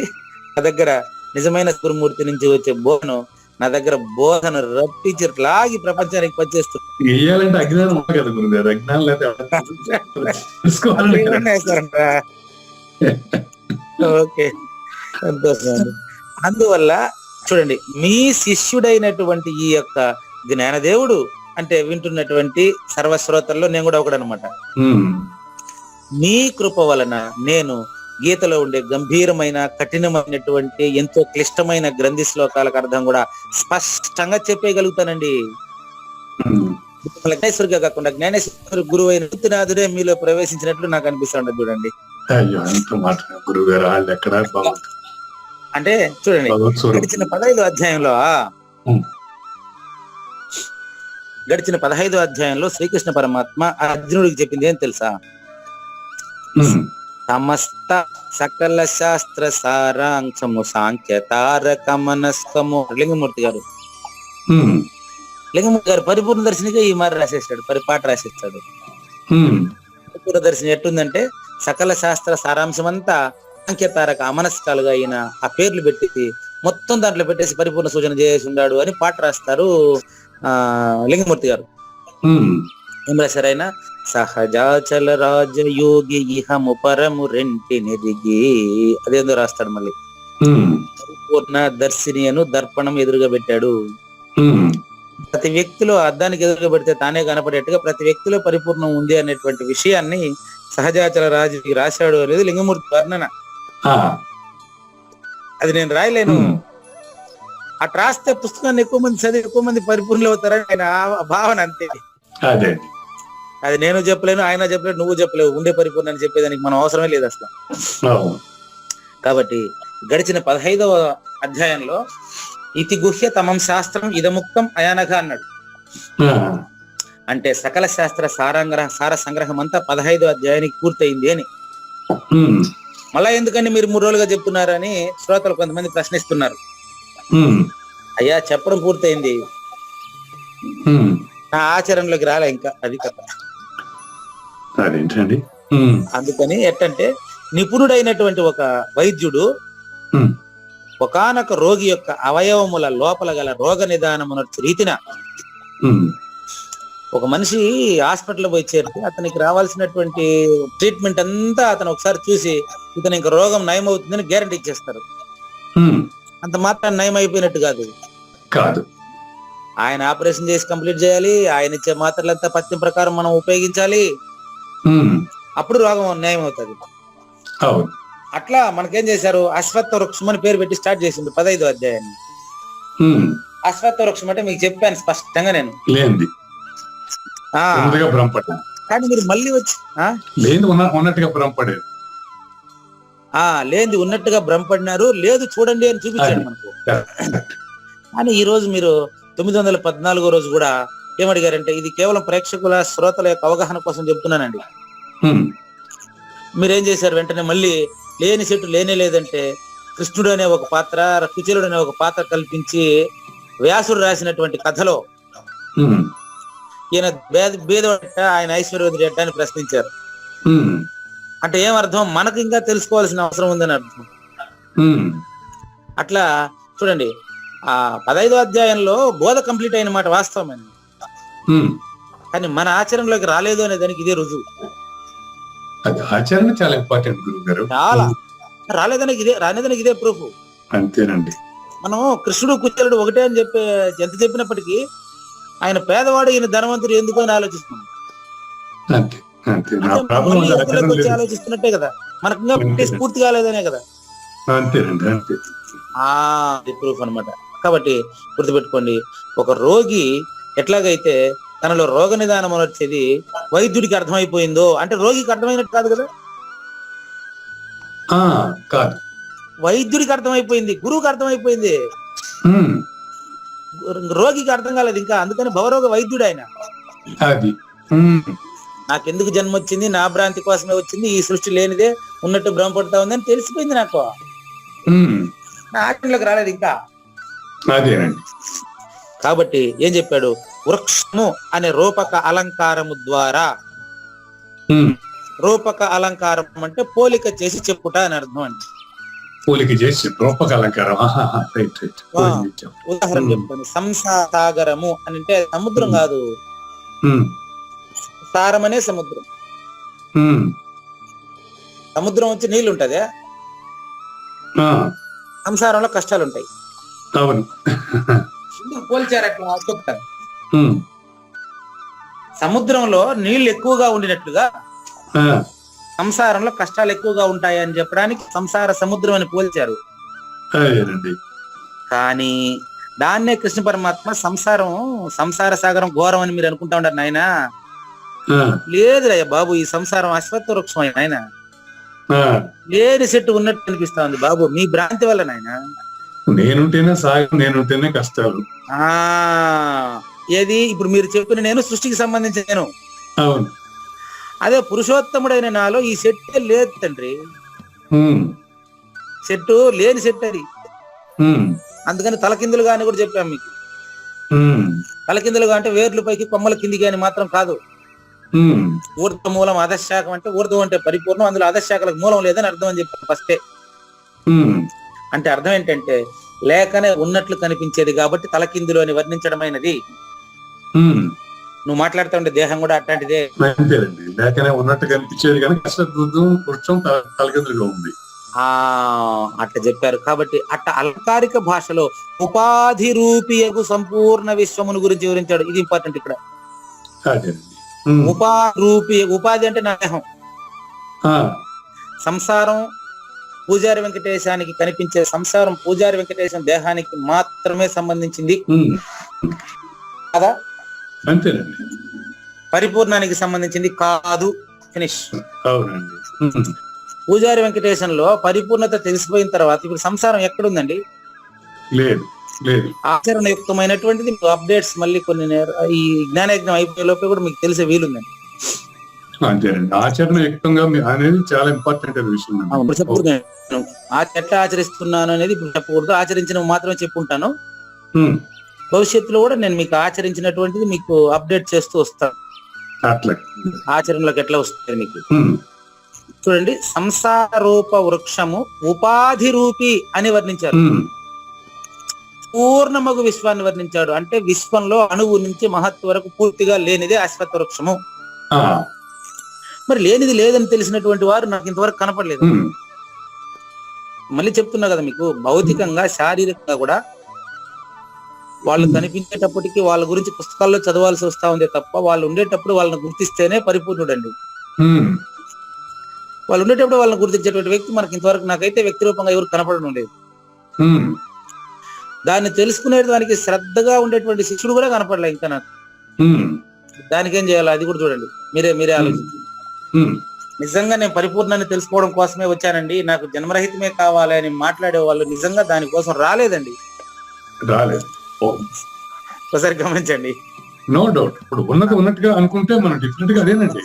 నా దగ్గర నిజమైన గురుమూర్తి నుంచి వచ్చే బోధను, నా దగ్గర బోధన రప్పించి లాగి ప్రపంచానికి పనిచేస్తుంది. ఓకే, సంతోషం. అందువల్ల చూడండి, మీ శిష్యుడైనటువంటి ఈ యొక్క జ్ఞానదేవుడు అంటే వింటున్నటువంటి సర్వశ్రోతల్లో నేను కూడా ఒకడనమాట. మీ కృప వలన నేను గీతలో ఉండే గంభీరమైన కఠినమైనటువంటి ఎంతో క్లిష్టమైన గ్రంథి శ్లోకాలకు అర్థం కూడా స్పష్టంగా చెప్పేయగలుగుతానండి. జ్ఞానేశ్వరిగా కాకుండా జ్ఞానేశ్వరి గురువు అయిన నూతినాథుడే మీలో ప్రవేశించినట్లు నాకు అనిపిస్తా ఉండదు. చూడండి, అంటే చూడండి, గడిచిన 15వ అధ్యాయంలో శ్రీకృష్ణ పరమాత్మ అర్జునుడికి చెప్పింది ఏం తెలుసా? సమస్త సకల శాస్త్ర సారాంశము సాంఖ్య తారక మనస్కము. లింగమూర్తి గారు పరిపూర్ణ దర్శనిగా ఈ మరి రాసేస్తాడు, పరిపాట రాసేస్తాడు. పరిపూర్ణ దర్శనం ఎట్టుందంటే సకల శాస్త్ర సారాంశం అంతా సాంఖ్య తారక అమనస్కాలుగా అయిన ఆ పేర్లు పెట్టి మొత్తం దాంట్లో పెట్టేసి పరిపూర్ణ సూచన చేసి ఉన్నాడు అని పాట రాస్తారు లింగమూర్తి గారు. ఏం రాశారు ఆయన? సహజాచల రాజయోగి ఇహము పరము రెంటి నెరిగి, అదేందో రాస్తాడు. మళ్ళీ పరిపూర్ణ దర్శిని అను దర్పణం ఎదురుగా పెట్టాడు. ప్రతి వ్యక్తిలో అద్దానికి ఎదురుగా పెడితే తానే కనపడేట్టుగా ప్రతి వ్యక్తిలో పరిపూర్ణం ఉంది అనేటువంటి విషయాన్ని సహజాచల రాజుకి రాశాడు అనేది లింగమూర్తి వర్ణన. అది నేను రాయలేను. అటు రాస్తే పుస్తకాన్ని ఎక్కువ మంది చదివి ఎక్కువ మంది పరిపూర్ణులు అవుతారని ఆయన భావన. అంతే. అది నేను చెప్పలేను, ఆయన చెప్పలేడు, నువ్వు చెప్పలేవు. ఉండే పరిపూర్ణాన్ని చెప్పేదానికి మనం అవసరమే లేదు అసలు. కాబట్టి గడిచిన 15వ అధ్యాయంలో ఇతి గుహ్య తమం శాస్త్రం ఇదముక్తం అయానఘ అన్నాడు. అంటే సకల శాస్త్ర సార సంగ్రహం అంతా 15వ అధ్యాయానికి పూర్తయింది అని. మళ్ళా ఎందుకని మీరు 3 రోజులుగా చెప్తున్నారని శ్రోతలు కొంతమంది ప్రశ్నిస్తున్నారు. అయ్యా, చెప్పడం పూర్తయింది, నా ఆచరణలోకి రాలే ఇంకా, అది కథ. అందుకని ఎట్టంటే నిపుణుడైనటువంటి ఒక వైద్యుడు ఒకానొక రోగి యొక్క అవయవముల లోపల గల రోగ నిదానమున రీతిన ఒక మనిషి హాస్పిటల్ పోయి చేరితే అతనికి రావాల్సినటువంటి ట్రీట్మెంట్ అంతా అతను ఒకసారి చూసి ఇతను ఇంకా రోగం నయం అవుతుందని గ్యారంటీ ఇచ్చేస్తారు. అంత మాత్రం నయం అయిపోయినట్టు కాదు. ఆయన ఆపరేషన్ చేసి కంప్లీట్ చేయాలి. ఆయన ఇచ్చే మాత్రలంతా పథ్యం ప్రకారం మనం ఉపయోగించాలి. అప్పుడు రోగం నయం అవుతుంది. అట్లా మనకేం చేశారు? అశ్వత్థ వృక్షం అని పేరు పెట్టి స్టార్ట్ చేసింది 15వ అధ్యాయాన్ని. ఉమ్. అశ్వత్థ వృక్షం అంటే మీకు చెప్పాను స్పష్టంగా నేను. లేనిది ఆ ముందుగా భ్రమపడ్డాను. కానీ మీరు మళ్ళీ వచ్చి లేని ఉన్నట్టుగా భ్రమపడేది. లేనిది ఉన్నట్టుగా భ్రమపడినారు, లేదు చూడండి అని చూపించాడు మనకు. కానీ ఈ రోజు మీరు 914 రోజు కూడా ఏమడిగారంటే, ఇది కేవలం ప్రేక్షకుల శ్రోతల యొక్క అవగాహన కోసం చెప్తున్నానండి. మీరేం చేశారు, వెంటనే మళ్ళీ లేని సెట్టు లేనే లేదంటే కృష్ణుడు అనే ఒక పాత్ర, కుచేలుడు అనే ఒక పాత్ర కల్పించి వ్యాసుడు రాసినటువంటి కథలో ఈయన బేదవాడట, ఆయన ఐశ్వర్యవంతుడట అని ప్రశ్నించారు. అంటే ఏమర్థం, మనకు ఇంకా తెలుసుకోవాల్సిన అవసరం ఉందని అర్థం. అట్లా చూడండి, ఆ 15వ అధ్యాయంలో బోధ కంప్లీట్ అయిన మాట వాస్తవమైంది, కానీ మన ఆచరణలోకి రాలేదు అనే దానికి ఇదే రుజువు. ఆచరణ చాలా ఇంపార్టెంట్ గురువు గారు. చాలా రాలేదానికి ఇదే ప్రూఫ్. అంతేనండి. మనం కృష్ణుడు కుచేలుడు ఒకటే అని ఎంత చెప్పినప్పటికీ ఆయన పేదవాడు ఈయన ధనవంతుడు ఎందుకు అని ఆలోచిస్తున్నాం. ఆలోచిస్తున్నట్టే కదా, మనకు ఇంకా టేస్ట్ పూర్తి కాలేదనే కదా. అంతేనండి, అంతే. ప్రూఫ్ అనమాట. కాబట్టి గుర్తుపెట్టుకోండి, ఒక రోగి ఎట్లాగైతే తనలో రోగ నిదానం వచ్చేది వైద్యుడికి అర్థమైపోయిందో, అంటే రోగికి అర్థమైనట్టు కాదు కదా, కాదు, వైద్యుడికి అర్థమైపోయింది, గురువుకి అర్థమైపోయింది, రోగికి అర్థం కాలేదు ఇంకా. అందుకని భవరోగ వైద్యుడు ఆయన. నాకెందుకు జన్మ వచ్చింది, నా భ్రాంతి కోసమే వచ్చింది, ఈ సృష్టి లేనిదే ఉన్నట్టు భ్రమపడతా ఉంది అని తెలిసిపోయింది నాకు. నా ఆచరణలోకి రాలేదు ఇంకా. కాబట్టి ఏం చెప్పాడు, వృక్షము అనే రూపక అలంకారము ద్వారా, రూపక అలంకారం అంటే పోలిక చేసి చెప్పుట అని అర్థం అండి. పోలిక చేసి రూపక అలంకారం. ఉదాహరణ చెప్తాను, సంసారము అని అంటే సముద్రం కాదు, సారం అనే సముద్రం. సముద్రం వచ్చి నీళ్లు ఉంటది, సంసారంలో కష్టాలు ఉంటాయి. పోల్చారు అట్లా చెప్తాను. సముద్రంలో నీళ్లు ఎక్కువగా ఉండినట్లుగా సంసారంలో కష్టాలు ఎక్కువగా ఉంటాయి అని చెప్పడానికి సంసార సముద్రం అని పోల్చారు. కానీ దాన్నే కృష్ణ పరమాత్మ సంసార సాగరం ఘోరం అని మీరు అనుకుంటా ఉంటారు నాయన. లేదురయ్య బాబు, ఈ సంసారం అశ్వత్థ వృక్షం ఆయన, లేని చెట్టు ఉన్నట్టు అనిపిస్తా ఉంది బాబు, మీ భ్రాంతి వల్ల నాయన. నేనుంటేనే సాగం, నేనుంటేనే కష్టాలు. ఏది ఇప్పుడు మీరు చెప్పిన నేను సృష్టికి సంబంధించిన నేను. అవును. అదే పురుషోత్తముడైన నాలో ఈ సెట్టే లేదు తండ్రి, చెట్టు లేని చెట్టు అది. అందుకని తలకిందులుగా అని కూడా చెప్పాము మీకు. తలకిందులుగా అంటే వేర్లు పైకి కొమ్మల కిందికి అని మాత్రం కాదు. ఊర్ధ మూలం అధశాఖం అంటే ఊర్ధం అంటే పరిపూర్ణం, అందులో అధశాఖలకు మూలం లేదని అర్థం అని చెప్పాను ఫస్టే. అంటే అర్థం ఏంటంటే లేకనే ఉన్నట్లు కనిపించేది కాబట్టి తలకిందులు అని వర్ణించడమైనది. నువ్వు మాట్లాడుతూ ఉండే దేహం కూడా అట్లాంటిదే. లేకనే ఉన్నట్టు కనిపించేది కానీ వృక్షం తలకిందులుగా ఉంది. అట్లా చెప్పారు. కాబట్టి అట్ట అలంకారిక భాషలో ఉపాధి రూపియగు సంపూర్ణ విశ్వమును గురించి వివరించాడు. ఇది ఇంపార్టెంట్ ఇక్కడ. ఉపాధి అంటే నా దేహం. సంసారం పూజారి వెంకటేశానికి కనిపించే సంసారం పూజారి వెంకటేశం దేహానికి మాత్రమే సంబంధించింది కదా, అంతేనండి. పరిపూర్ణానికి సంబంధించింది కాదు. ఫినిష్. అవునండి. పూజారి వెంకటేశంలో పరిపూర్ణత తెలిసిపోయిన తర్వాత ఇప్పుడు సంసారం ఎక్కడుందండి? లేదు, లేదు. ఆచరణయుక్తమైనటువంటిది అప్డేట్స్ మళ్ళీ కొన్ని ఈ జ్ఞానయజ్ఞం అయిపోయే లోపే కూడా మీకు తెలిసే వీలుందండి. అంతేనండి. ఆచరణయుక్తంగా అనేది చాలా ఇంపార్టెంట్ విషయం. ఎట్లా ఆచరిస్తున్నాను అనేది ఇప్పుడు చెప్పకూడదు, ఆచరించిన మాత్రమే చెప్పుకుంటాను. భవిష్యత్తులో కూడా నేను మీకు ఆచరించినటువంటిది మీకు అప్డేట్ చేస్తూ వస్తాను. ఆచరణలోకి ఎట్లా వస్తుంది మీకు చూడండి. సంసారూప వృక్షము ఉపాధి రూపి అని వర్ణించారు. పూర్ణమగు విశ్వాన్ని వర్ణించాడు. అంటే విశ్వంలో అణువు నుంచి మహత్తు వరకు పూర్తిగా లేనిదే అశ్వత్థ వృక్షము. మరి లేనిది లేదని తెలిసినటువంటి వారు నాకు ఇంతవరకు కనపడలేదు. మళ్ళీ చెప్తున్నా కదా మీకు, భౌతికంగా శారీరకంగా కూడా వాళ్ళు కనిపించేటప్పటికి వాళ్ళ గురించి పుస్తకాల్లో చదవాల్సి వస్తా ఉంది తప్ప వాళ్ళు ఉండేటప్పుడు వాళ్ళని గుర్తిస్తేనే పరిపూర్ణుడండి. వాళ్ళు ఉండేటప్పుడు వాళ్ళని గుర్తించేటువంటి వ్యక్తి మనకి ఇంతవరకు నాకైతే వ్యక్తి రూపంగా ఎవరు కనపడడం లేదు. దాన్ని తెలుసుకునే దానికి శ్రద్ధగా ఉండేటువంటి శిష్యుడు కూడా కనపడలే ఇంకా నాకు. ఉమ్, దానికి ఏం చేయాలి అది కూడా చూడండి, మీరే ఆలోచించండి. ఉమ్, నిజంగా నేను పరిపూర్ణాన్ని తెలుసుకోవడం కోసమే వచ్చానండి, నాకు జన్మరహితమే కావాలి అని మాట్లాడే వాళ్ళు నిజంగా దానికోసం రాలేదండి. రాలేదు. ఒకసారి గమనించండి. No doubt. ఇప్పుడు ఉన్నది ఉన్నట్టుగా అనుకుంటే మనం డిఫరెంట్ గా అదేనండి,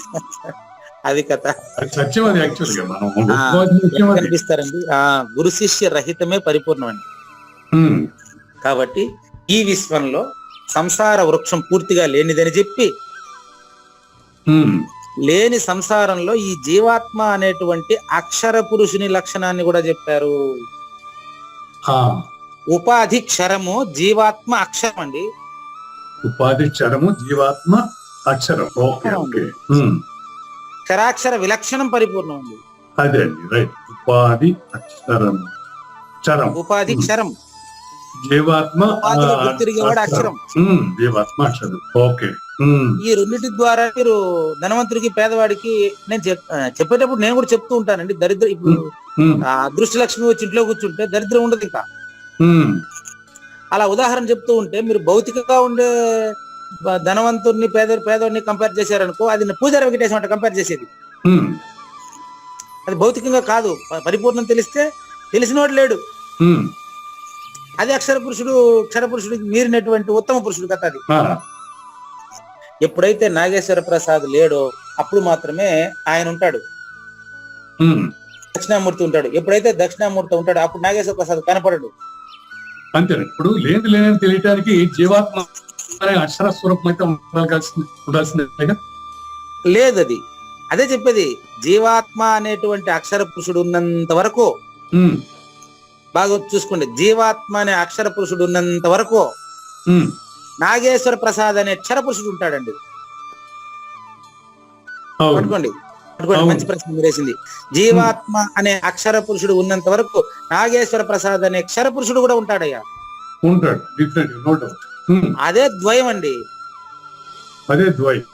అది కథ. అది సత్యం. అది యాక్చువల్ గా మనం ఆ, ఒప్పుకోవాల్సిన విషయం ఎక్కడ అది. కనిపిస్తారండి గురు శిష్య రహితమే పరిపూర్ణం అండి. ఉమ్, కాబట్టి ఈ విశ్వంలో సంసార వృక్షం పూర్తిగా లేనిదని చెప్పి, ఉమ్, లేని సంసారంలో ఈ జీవాత్మ అనేటువంటి అక్షర పురుషుని లక్షణాన్ని కూడా చెప్పారు. ఆ, ఉపాధి క్షరము, జీవాత్మ అక్షరం అండి. ఉపాధి క్షరము, జీవాత్మ అక్షరం. Okay okay. ఉమ్, క్షరాక్షర విలక్షణం పరిపూర్ణం అండి. అదే అండి, రైట్. ఉపాధి అక్షరం, క్షరం, ఉపాధి క్షరం, జీవాత్మ ఉపాధిలో గుర్తిరిగేవాడు అక్షరం. జీవాత్మ అక్షరం. ఓకే. ఉమ్, ఈ రెండింటి ద్వారా మీరు ధనవంతుడికి పేదవాడికి నేను చెప్పేటప్పుడు నేను కూడా చెప్తూ ఉంటానండి. దరిద్రం ఇప్పుడు ఉమ్, ఆ అదృష్ట లక్ష్మి వచ్చి ఇంట్లో కూర్చుంటే దరిద్రం ఉండదు ఇంకా. ఉమ్, అలా ఉదాహరణ చెప్తూ ఉంటే మీరు భౌతికంగా ఉండే ధనవంతుడిని పేదవాడిని కంపేర్ చేశారనుకో, అది పూజారి వెంకటేశ్వర అంటే కంపేర్ చేసేది. ఉమ్, అది భౌతికంగా కాదు, పరిపూర్ణం తెలిస్తే తెలిసినవాడు లేడు. ఉమ్, అది అక్షర పురుషుడు, క్షర పురుషుడు మీరినటువంటి ఉత్తమ పురుషుడు కథ అది. ఆ, ఎప్పుడైతే నాగేశ్వర ప్రసాద్ లేడో అప్పుడు మాత్రమే ఆయన ఉంటాడు, ఉమ్, దక్షిణామూర్తి ఉంటాడు. ఎప్పుడైతే దక్షిణామూర్తి ఉంటాడో అప్పుడు నాగేశ్వర ప్రసాద్ కనపడడు. అంతేనండి. ఇప్పుడు లేని లేని తెలియటానికి జీవాత్మ అనే అక్షర స్వరూపం అయితే ఉండాల్సిందేగా. లేదు, అది అదే చెప్పేది. జీవాత్మ అనేటువంటి అక్షర పురుషుడు ఉన్నంత వరకు, ఉమ్, బాగా చూసుకోండి, జీవాత్మ అనే అక్షర పురుషుడు ఉన్నంత వరకు ఉమ్, నాగేశ్వర ప్రసాద్ అనే క్షర పురుషుడు ఉంటాడండి. అవును. పట్టుకోండి. అవును. మంచి ప్రశ్న మీరేసింది. జీవాత్మ అనే అక్షర పురుషుడు ఉన్నంత వరకు నాగేశ్వర ప్రసాద్ అనే క్షర పురుషుడు కూడా ఉంటాడయ్యా. ఉంటాడు, డిఫరెంట్, నో డౌట్. అదే ద్వయం అండి. అదే ద్వయం.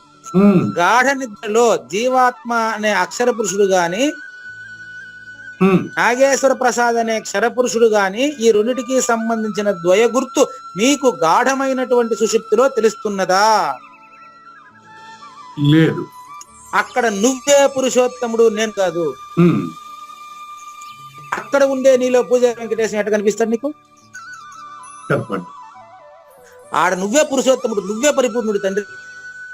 గాఢ నిద్రలో జీవాత్మ అనే అక్షర పురుషుడు గాని, నాగేశ్వర ప్రసాద్ అనే క్షర పురుషుడు గాని, ఈ రెండిటికి సంబంధించిన ద్వయ గుర్తు మీకు గాఢమైనటువంటి సుషుప్తిలో తెలుస్తున్నదా? లేదు. అక్కడ నువ్వే పురుషోత్తముడు, నేను కాదు. అక్కడ ఉండే నీలో పూజ వెంకటేశ్వర ఎట్లా కనిపిస్తాడు నీకు? చెప్పండి. ఆడ నువ్వే పురుషోత్తముడు, నువ్వే పరిపూర్ణుడు తండ్రి.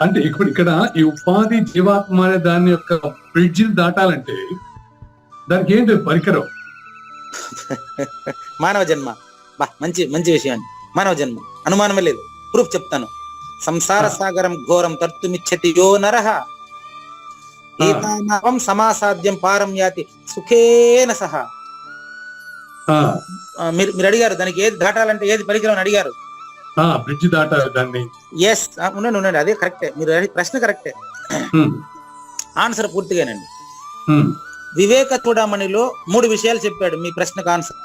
అంటే ఇక్కడ ఈ ఉపాధి జీవాత్మ అనే దాని యొక్క బ్రిడ్జ్ దాటాలంటే దానికి ఏంటి పరికరం? మానవ జన్మ. బా మంచి మంచి విషయం అండి. మానవ జన్మ, అనుమానమే లేదు. ప్రూఫ్ చెప్తాను. సంసార సాగరం ఘోరం తర్తుమిచ్చతి యో నరః ఏతానాం సమాసాధ్యం పారం యాతి సుఖేన సహ. మీరు అడిగారు దానికి ఏది దాటాలంటే ఏది పరికరం అని అడిగారు. బ్రిడ్జ్ దాటాలి దాన్ని. ఎస్, ఉండండి, అదే కరెక్టే. మీరు ప్రశ్న కరెక్టే, ఆన్సర్ పూర్తిగానండి. వివేక చూడమణిలో 3 విషయాలు చెప్పాడు మీ ప్రశ్నకు ఆన్సర్.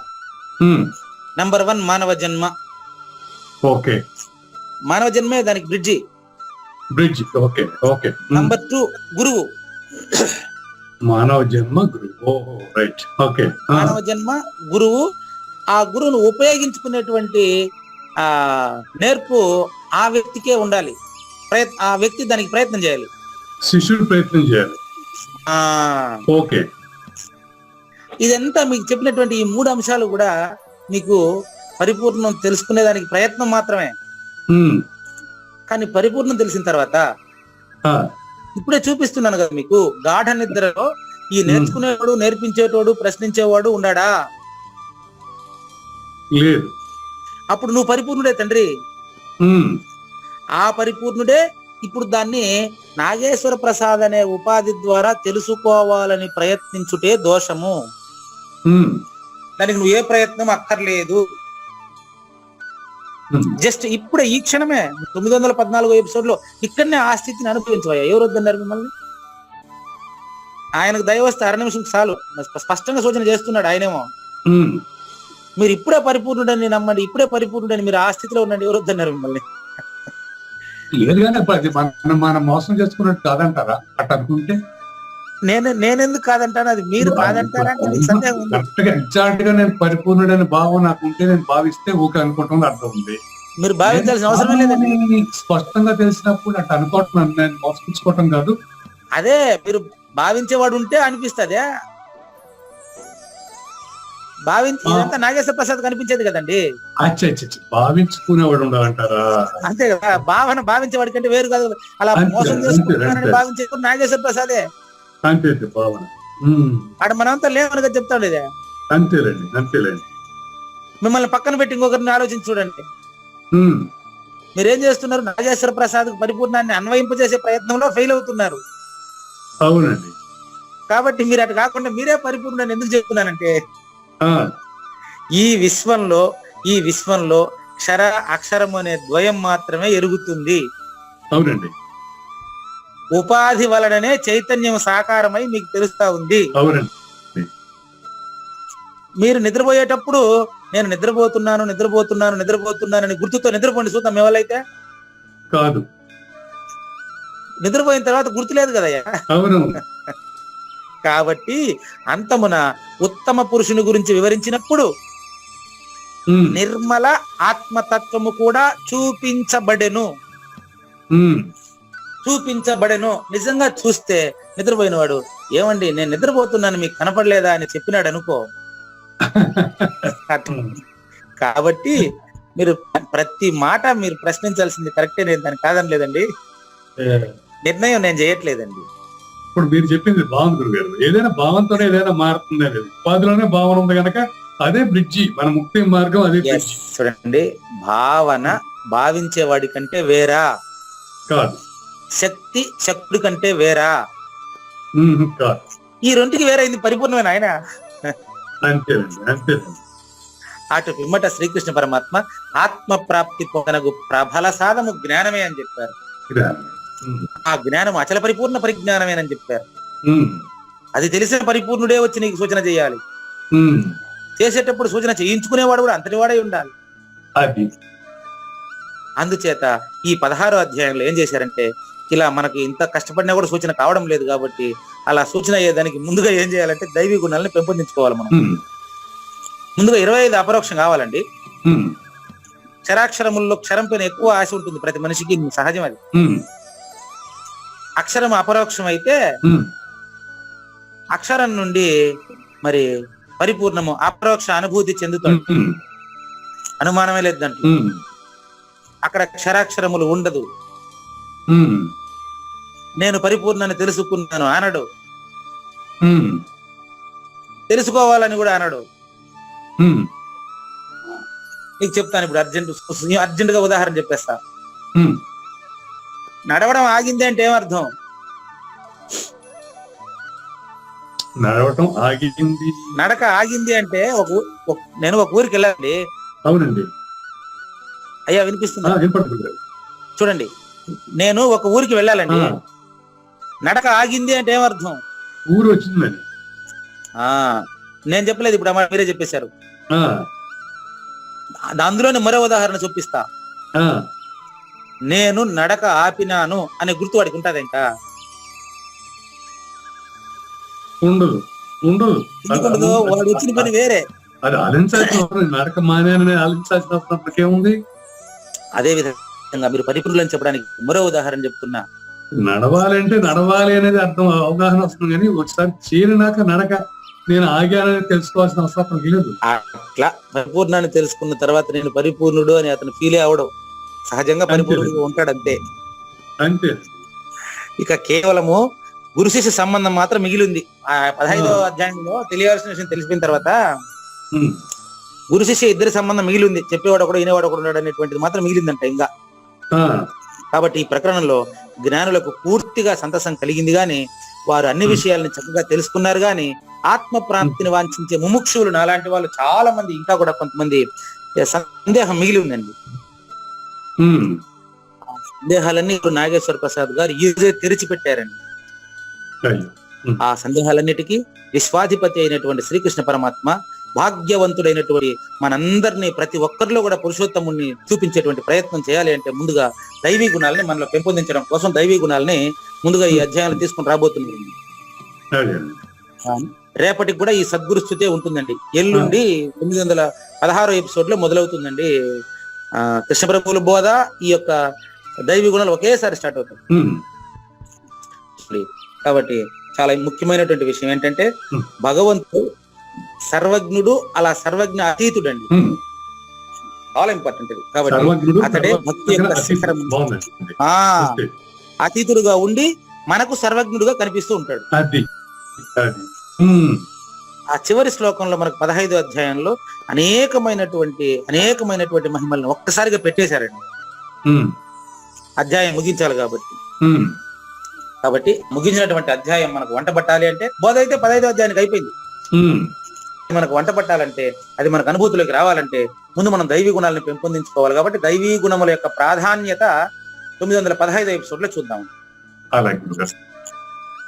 నంబర్ 1 మానవ జన్మ. ఓకే, మానవ జన్మే దానికి బ్రిడ్జి. Okay okay. నంబర్ 2 గురువు. మానవ జన్మ గురువు. రైట్. ఓకే. మానవ జన్మ గురువు. ఆ గురువును ఉపయోగించుకునేటువంటి నేర్పు ఆ వ్యక్తికే ఉండాలి. ఆ వ్యక్తి దానికి ప్రయత్నం చేయాలి, శిష్యుడు ప్రయత్నం చేయాలి. ఓకే. ఇదంతా మీకు చెప్పినటువంటి ఈ 3 అంశాలు కూడా మీకు పరిపూర్ణం తెలుసుకునే దానికి ప్రయత్నం మాత్రమే. కానీ పరిపూర్ణం తెలిసిన తర్వాత ఇప్పుడే చూపిస్తున్నాను కదా మీకు, గాఢ నిద్రలో ఈ నేర్చుకునేవాడు, నేర్పించేటోడు, ప్రశ్నించేవాడు ఉన్నాడా? లేదు. అప్పుడు నువ్వు పరిపూర్ణుడే తండ్రి. ఆ పరిపూర్ణుడే ఇప్పుడు దాన్ని నాగేశ్వర ప్రసాద్ అనే ఉపాధి ద్వారా తెలుసుకోవాలని ప్రయత్నించుటే దోషము. దానికి నువ్వు ఏ ప్రయత్నం అక్కర్లేదు. జస్ట్ ఇప్పుడే ఈ క్షణమే 914 ఎపిసోడ్ లో ఇక్కడనే ఆ స్థితిని అనుభవించవయ్యా. ఎవరు వద్దన్నారు మిమ్మల్ని? ఆయనకు దయ వస్తే 6 నిమిషం చాలు. స్పష్టంగా సూచన చేస్తున్నాడు ఆయనేమో. మీరు ఇప్పుడే పరిపూర్ణుడని నమ్మండి, ఇప్పుడే పరిపూర్ణుడని మీరు ఆ స్థితిలో ఉండండి. ఎవరు వద్దన్నారు మిమ్మల్ని? లేదు కానీ మనం మోసం చేసుకున్నట్టు కాదంటారా అట్ట అనుకుంటే? నేనెందుకు కాదంటాను, అది మీరు కాదంటారంటే మీకు సందేహం ఉంది. కరెక్ట్ గా ఎగ్జాక్ట్ గా నేను పరిపూర్ణుడైన భావం నాకు ఉంటే నేను భావిస్తే ఊకే అనుకోవటం అర్థం ఉంది. మీరు భావించాల్సిన అవసరమే లేదండి. స్పష్టంగా తెలిసినప్పుడు అట్లా అనుకోవటం నేను మోసపుచ్చుకోవటం కాదు. అదే మీరు భావించేవాడు ఉంటే అనిపిస్తుంది. ఇదంతా నాగేశ్వర ప్రసాద్ కనిపించేది కదండి. భావించుకునేవాడు ఉండాలంటారా? అంతే కదా, భావించేవాడి కంటే వేరు కాదు. అలా మోసం చేసుకుంటున్నారని భావించేవాడు నాగేశ్వర ప్రసాదే. అంతే భావన. ఆడ మనంతా లేవనగా చెప్తాడు ఇదే. అంతేలేండి. మిమ్మల్ని పక్కన పెట్టి ఇంకొకరిని ఆలోచించి చూడండి. మీరేం చేస్తున్నారు? నాగేశ్వర ప్రసాద్ పరిపూర్ణాన్ని అన్వయింపజేసే ప్రయత్నంలో ఫెయిల్ అవుతున్నారు. అవునండి. కాబట్టి మీరు అటు కాకుండా మీరే పరిపూర్ణాన్ని ఎందుకు చెప్తున్నానంటే, ఈ విశ్వంలో క్షర అక్షరం అనే ద్వయం మాత్రమే ఎరుగుతుంది. అవునండి. ఉపాధి వలననే చైతన్యం సాకారమై మీకు తెలుస్తా ఉంది. అవునండి. మీరు నిద్రపోయేటప్పుడు నేను నిద్రపోతున్నానని గుర్తుతో నిద్రపోండి చూద్దాం. మీ వల్ల అయితే కాదు. నిద్రపోయిన తర్వాత గుర్తులేదు కదయ్యా. అవును. కాబట్టి అంతమున ఉత్తమ పురుషుని గురించి వివరించినప్పుడు నిర్మల ఆత్మతత్వము కూడా చూపించబడెను. నిజంగా చూస్తే నిద్రపోయినవాడు, ఏమండి నేను నిద్రపోతున్నాను మీకు కనపడలేదా అని చెప్పినాడు అనుకో. కాబట్టి మీరు ప్రతి మాట మీరు ప్రశ్నించాల్సింది కరెక్టే, నేను దాన్ని కాదని లేదండి. నిర్ణయం నేను చేయట్లేదండి. ఇప్పుడు మీరు చెప్పింది బాగుంది గురుగారు. ఏదైనా భావంతోనే ఏదైనా మారుతుంది అనేది ఉపాధిలోనే భావన ఉంది కనుక అదే బ్రిడ్జి, మన ముక్తి మార్గం అదే. చూడండి, భావన భావించేవాడి కంటే వేరా కాదు, శక్తి శక్తుడి కంటే వేరా కాదు. ఈ రెండుకి వేరైంది పరిపూర్ణమైన ఆయన. అంతేనండి. అటు పిమ్మట శ్రీకృష్ణ పరమాత్మ ఆత్మ ప్రాప్తి పొందనగు ప్రబల సాధము జ్ఞానమే అని చెప్పారు. ఆ జ్ఞానం అచల పరిపూర్ణ పరిజ్ఞానమేనని చెప్పారు. అది తెలిసిన పరిపూర్ణుడే వచ్చి నీకు సూచన చేయాలి. చేసేటప్పుడు సూచన చేయించుకునేవాడు కూడా అంతటి వాడై ఉండాలి. అందుచేత ఈ 16వ అధ్యాయంలో ఏం చేశారంటే, ఇలా మనకి ఇంత కష్టపడినా కూడా సూచన కావడం లేదు కాబట్టి అలా సూచన అయ్యేదానికి ముందుగా ఏం చేయాలంటే దైవీ గుణాలను పెంపొందించుకోవాలి. మనం ముందుగా 25 అపరోక్షం కావాలండి. క్షరాక్షరముల్లో క్షరం పైన ఎక్కువ ఆశ ఉంటుంది ప్రతి మనిషికి, సహజం అది. అక్షరం అపరోక్షం అయితే అక్షరం నుండి మరి పరిపూర్ణము అపరోక్ష అనుభూతి చెందుతాడు, అనుమానమే లేదు దాంట్లో. అక్కడ క్షరాక్షరములు ఉండదు. నేను పరిపూర్ణాన్ని తెలుసుకున్నాను అనడు, తెలుసుకోవాలని కూడా అనడు. నీకు చెప్తాను ఇప్పుడు అర్జెంట్ గా ఉదాహరణ చెప్పేస్తా. నడవడం ఆగింది అంటే ఏమర్థం? నడవటం ఆగింది, నడక ఆగింది అంటే నేను ఒక ఊరికి వెళ్ళాలండి. అవునండి. అయ్యా వినిపిస్తుందా? చూడండి, నేను ఒక ఊరికి వెళ్ళాలండి. నడక ఆగింది అంటే ఏమర్థం? ఊరు వచ్చిందని. నేను చెప్పలేదు, ఇప్పుడు మీరే చెప్పేశారు. అందులోనే మరో ఉదాహరణ చూపిస్తా. నేను నడక ఆపినాను అనే గుర్తు వాడికి ఉంటుంది ఇంకా? ఉండదు. వాడు వచ్చిన పని వేరే. అది ఆలోచించాల్సిన నడక మానేనని ఆలోచించాల్సినప్పటికీ ఏముంది? అదే విధంగా మీరు పరిపూర్ణులని చెప్పడానికి మరో ఉదాహరణ చెప్తున్నా. నడవాలి అనేది అర్థం అవగాహన వస్తుంది, కానీ ఒకసారి చేరినాక నడక నేను ఆగానని తెలుసుకోవాల్సిన అవసరం లేదు. అట్లా పరిపూర్ణాన్ని తెలుసుకున్న తర్వాత నేను పరిపూర్ణుడు అని అతను ఫీల్ అవడం సహజంగా పరిపూర్ణుడు ఉంటాడు, అంతే. ఇక కేవలము గురు శిష్య సంబంధం మాత్రం మిగిలింది. ఆ 15వ అధ్యాయంలో తెలియాల్సిన విషయం తెలిసిపోయిన తర్వాత గురు శిష్య ఇద్దరి సంబంధం మిగిలింది. చెప్పేవాడు ఒకడు, వినేవాడు ఒకడు ఉన్నాడు అనేటువంటిది మాత్రం మిగిలిందంట ఇంకా. కాబట్టి ఈ ప్రకరణంలో జ్ఞానులకు పూర్తిగా సంతసం కలిగింది గాని, వారు అన్ని విషయాలను చక్కగా తెలుసుకున్నారు గాని, ఆత్మ ప్రాప్తిని వాంఛించే ముముక్షువులు నాలాంటి వాళ్ళు చాలా మంది, ఇంకా కూడా కొంతమంది సందేహం మిగిలి ఉందండి. సందేహాలన్నీ ఇప్పుడు నాగేశ్వర ప్రసాద్ గారు ఈజీ తెరిచిపెట్టారండి. ఆ సందేహాలన్నిటికీ విశ్వాధిపతి అయినటువంటి శ్రీకృష్ణ పరమాత్మ భాగ్యవంతుడైనటువంటి మనందరినీ, ప్రతి ఒక్కరిలో కూడా పురుషోత్తముని చూపించేటువంటి ప్రయత్నం చేయాలి అంటే ముందుగా దైవీ గుణాలని మనలో పెంపొందించడం కోసం దైవీ గుణాలని ముందుగా ఈ అధ్యాయాలు తీసుకుని రాబోతున్నారు. అదే. రేపటికి కూడా ఈ సద్గురు స్థుతే ఉంటుందండి. ఎల్లుండి 916 ఎపిసోడ్ లో మొదలవుతుందండి. కృష్ణ ప్రభువుల బోధ, ఈ యొక్క దైవీ గుణాలు ఒకేసారి స్టార్ట్ అవుతాయి. కాబట్టి చాలా ముఖ్యమైనటువంటి విషయం ఏంటంటే భగవంతుడు సర్వజ్ఞుడు, అలా సర్వజ్ఞ అతీతుడు అండి. చాలా ఇంపార్టెంట్ ఇది. కాబట్టి అతడే భక్తి యొక్క శిఖరం. అతీతుడుగా ఉండి మనకు సర్వజ్ఞుడుగా కనిపిస్తూ ఉంటాడు. ఆ చివరి శ్లోకంలో మనకు 15వ అధ్యాయంలో అనేకమైనటువంటి మహిమలను ఒక్కసారిగా పెట్టేశారండి. అధ్యాయం ముగించాలి కాబట్టి ముగించినటువంటి అధ్యాయం మనకు వంట పట్టాలి అంటే, బోధ అయితే 15వ అధ్యాయానికి అయిపోయింది. మనకు వంట పట్టాలంటే, అది మనకు అనుభూతిలోకి రావాలంటే ముందు మనం దైవీ గుణాలను పెంపొందించుకోవాలి. కాబట్టి దైవీ గుణముల యొక్క ప్రాధాన్యత 915 ఎపిసోడ్ లో చూద్దాం.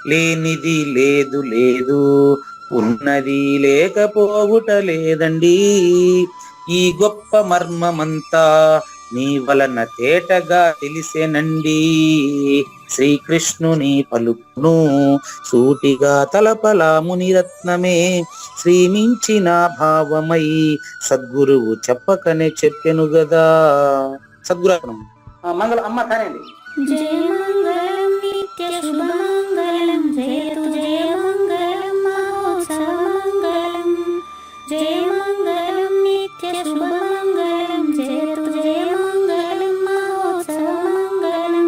లేనిది లేదు లేదు, ఉన్నది లేకపోవుట లేదండి, ఈ గొప్ప మర్మమంతా నీ వలన తేటగా తెలిసేనండి, శ్రీకృష్ణుని పలుకును సూటిగా తలపల మునిరత్నమే, శ్రీమించిన భావమై సద్గురువు చెప్పకనే చెప్పెను గదా. సద్గురు మంగళం అమ్మ కానండి. జయ మంగళం నిత్య శుభమంగళం, జయతు జయ మంగళం మహోత్సవ మంగళం, జయ మంగళం నిత్య శుభమంగళం, జయతు జయ మంగళం మహోత్సవ మంగళం.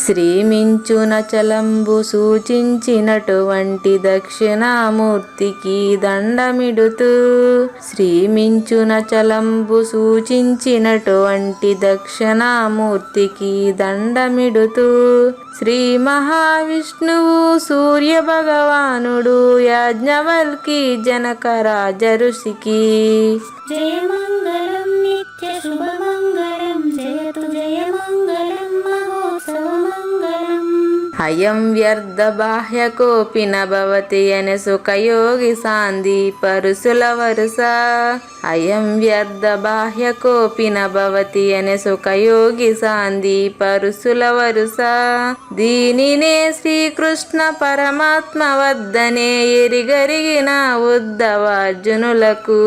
శ్రీమించున చలంబు సూచించినటువంటి దక్షిణామూర్తికి దండమిడుతూ, శ్రీమించున చలంబు సూచించినటువంటి దక్షిణామూర్తికి దండమిడుతూ, శ్రీ మహావిష్ణువు సూర్య భగవానుడు యాజ్ఞవల్కి జనక రాజ ఋషికి, జయ మంగళం నిత్య శుభమంగళం, జయతు జయ మంగళం మహోత్సవ మంగళం. అయం వ్యర్థ బాహ్య కోపిన భవతి అనే సుఖయోగి సాంది పరుసుల వరుస, అయం వ్యర్థ బాహ్య కోపిన భవతి అనే సుఖయోగి సాంది పరుసుల వరుస, దీనినే శ్రీకృష్ణ పరమాత్మ వద్దనే ఎరిగరిగిన ఉద్ధవార్జునులకు,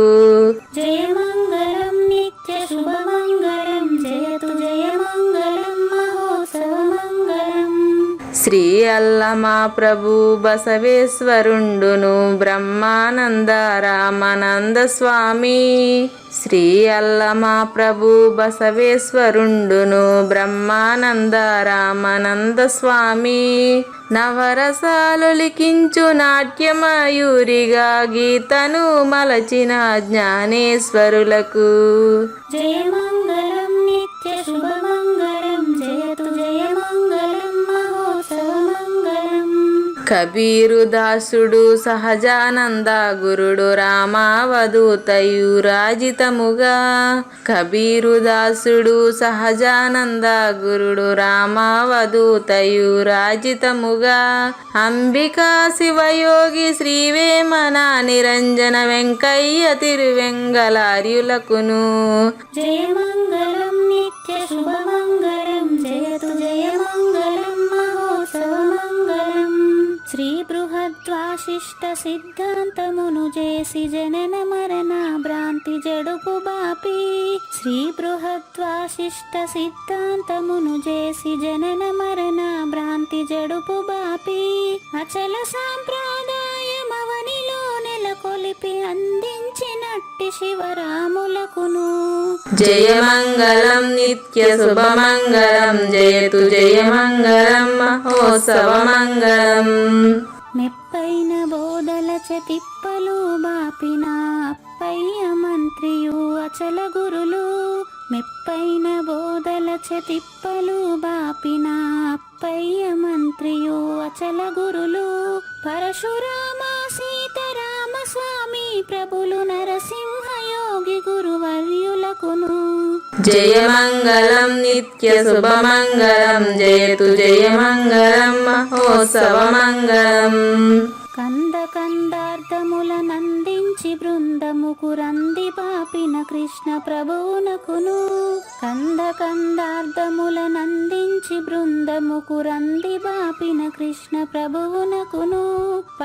జయ మంగళం నిత్య శుభమంగళం, జయతు జయ మంగళం మహోత్సవ మంగళం. శ్రీ అల్లమా ప్రభు బసవేశ్వరుండును బ్రహ్మానంద రామానంద స్వామి, శ్రీ అల్లమా ప్రభు బసవేశ్వరుండును బ్రహ్మానంద రామానంద స్వామి, నవరసాలు లిఖించు నాట్యమయూరిగా గీతను మలచిన జ్ఞానేశ్వరులకు, జయ మంగళం నిత్య శుభమంగళం, జయతు జయ మంగళం మహోత్సవ మంగళం. కబీరు దాసుడు సహజానంద గురుడు రామావధూతయురాజితముగా, కబీరు దాసుడు సహజానంద గురుడు రామావధూతయురాజితముగా, అంబికా శివయోగి శ్రీవేమన నిరంజన వెంకయ్య తిరువెంగళార్యులకును, జయ మంగళం నిత్య శుభమంగళం, జయతు జయ మంగళం మహోత్సవ మంగళం. శ్రీ బృహద్వాశిష్ట సిద్ధాంతమును చేసి జనన మరణ భ్రాంతి జడుపు బాపి, శ్రీ బృహద్వాశిష్ట సిద్ధాంతమును చేసి జనన మరణ భ్రాంతి జడుపు బాపి, అచల సాంప్రదాయమవనిలో నెలకొలిపి అందించినట్టి శివరాములకును, జయ మంగళం నిత్య శుభమంగళం, జయతు జయ మంగళం మహోత్సవ మంగళం. మెప్పైన బోధల తిప్పలు బాపిన అప్పయ్య మంత్రియు అచల గురులు, మెప్పైన బోధల తిప్పలు బాపిన అప్పయ్య మంత్రియు అచల గురులు, పరశురామ సీతారామ స్వామి ప్రభులు నరసింహయోగి గురువర్యులకును, జయ మంగళం నిత్య శుభమంగళం, జయతు జయ మంగళం మహోత్సవ మంగళం. కంద కందార్థముల నందించి బృందముకు రంది పాపిన కృష్ణ ప్రభువునకును, కంద కందార్థముల నందించి బృందముకు రంది పాపిన కృష్ణ ప్రభువునకును,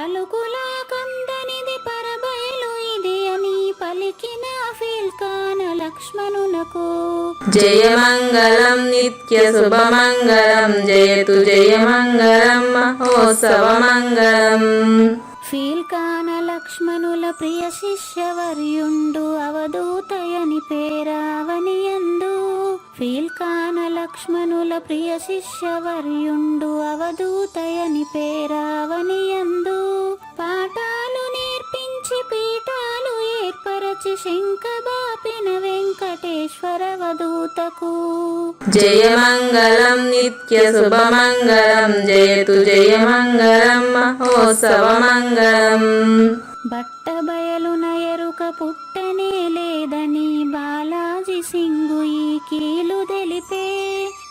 పలుకులా కందనిది పరబయలు ఇది అని పలికిన ఫీల్కాన లక్ష్మణునకు. జయమంగళం నిత్య శుభమంగళం జయతు జయమంగళం మహోత్సవమంగళం. ఫీల్కాన లక్ష్మణుల ప్రియ శిష్యవర్యుండు అవధూతయని పేరావనియందు. ఫీల్కాన లక్ష్మణుల ప్రియ శిష్యవర్యుండు అవధూతయని పేరావనియందు. పాఠాలు నేర్పించి పీఠాలు ఏర్పరచి శంఖబాపిన వెంకటేశ్వర అవధూతకు. జయమంగళం నిత్య శుభమంగళం జయతు జయమంగళం మహోత్సవమంగళం. బట్టబయలున ఎరుక పుట్టనే లేదని బాలాజీ సింగు ఈ కీలు తెలిపే.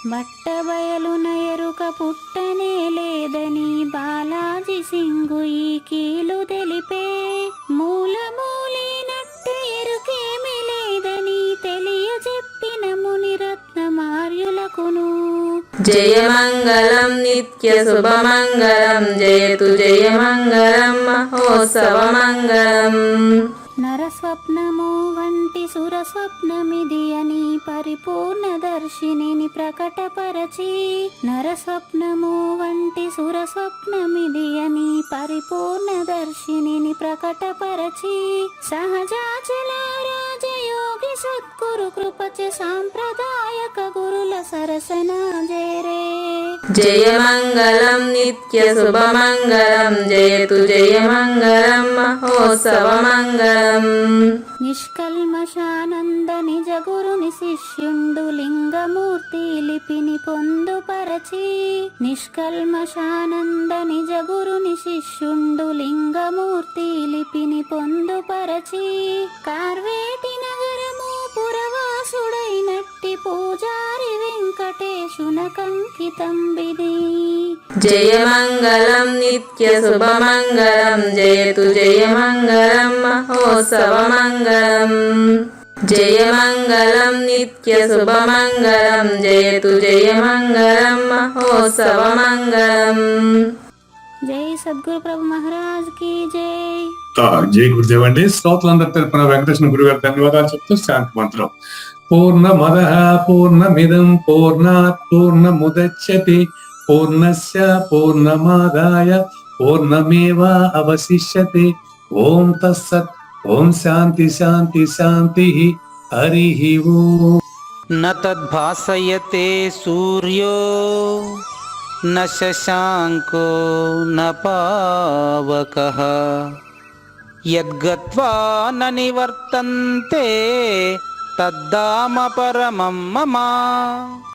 బట్టబయలున ఎరుక పుట్టనే లేదని బాలాజీ సింగు ఈ కీలు తెలిపే. మూలమూలినట్టు ఎరుకేమి లేదని తెలియజెప్పిన మునిరత్నమార్యులకును. జయమంగళం నిత్య శుభమంగళం జయతు జయమంగళం మహోత్సవమంగళం. నరస్వప్నము వంటి సురస్వప్నమిది అని పరిపూర్ణ దర్శినిని ప్రకటపరచి. నరస్వప్నము వంటి సురస్వప్నమిది అని పరిపూర్ణ దర్శినిని ప్రకటపరచి. సహజాచల రాజయోగి సద్గురు కృపచే సాంప్రదాయక గురుల సరసన జేరే. జయమంగళం నిత్య శుభమంగళం జయతు జయమంగళం మహోత్సవమంగళం. నిష్కల్మషానంద నిజ గురుని శిష్యుండు లింగమూర్తి లిపిని పొందుపరచి. నిష్కల్మషానంద నిజ గురుని శిష్యుండు లింగమూర్తి లిపిని పొందుపరచి. కార్వేటి నగరము పురవాసుడైనట్టి పూజారి వెంకటేశునకంకితం విధి. జయమంగళం నిత్య శుభమంగళం జయతు జయమంగళం మహోత్సవమంగళం. జయమంగళం నిత్య శుభమంగళం జయతు జయమంగళం మహోత్సవమంగళం. జై సద్గురు ప్రభు మహారాజ్ కి జై. జై గురుదేవ్ అండి. శ్రోతలందరి తరపున వెంకటేశ్వర గురువు గారు ధన్యవాదాలు చెప్తూ శాంతి మంత్రం. పూర్ణమదః పూర్ణమిదం పూర్ణాత్ పూర్ణముదచ్యతే పూర్ణస్య పూర్ణమాదాయ పూర్ణమేవా అవశిష్యతే. ఓం తత్సత్. ఓం శాంతి శాంతి శాంతి. హరి ఓం. న తద్భాసయతే సూర్యో న శశాంకో న పావకః యద్గత్వా న నివర్తంతే తద్ధామ పరమం మమ.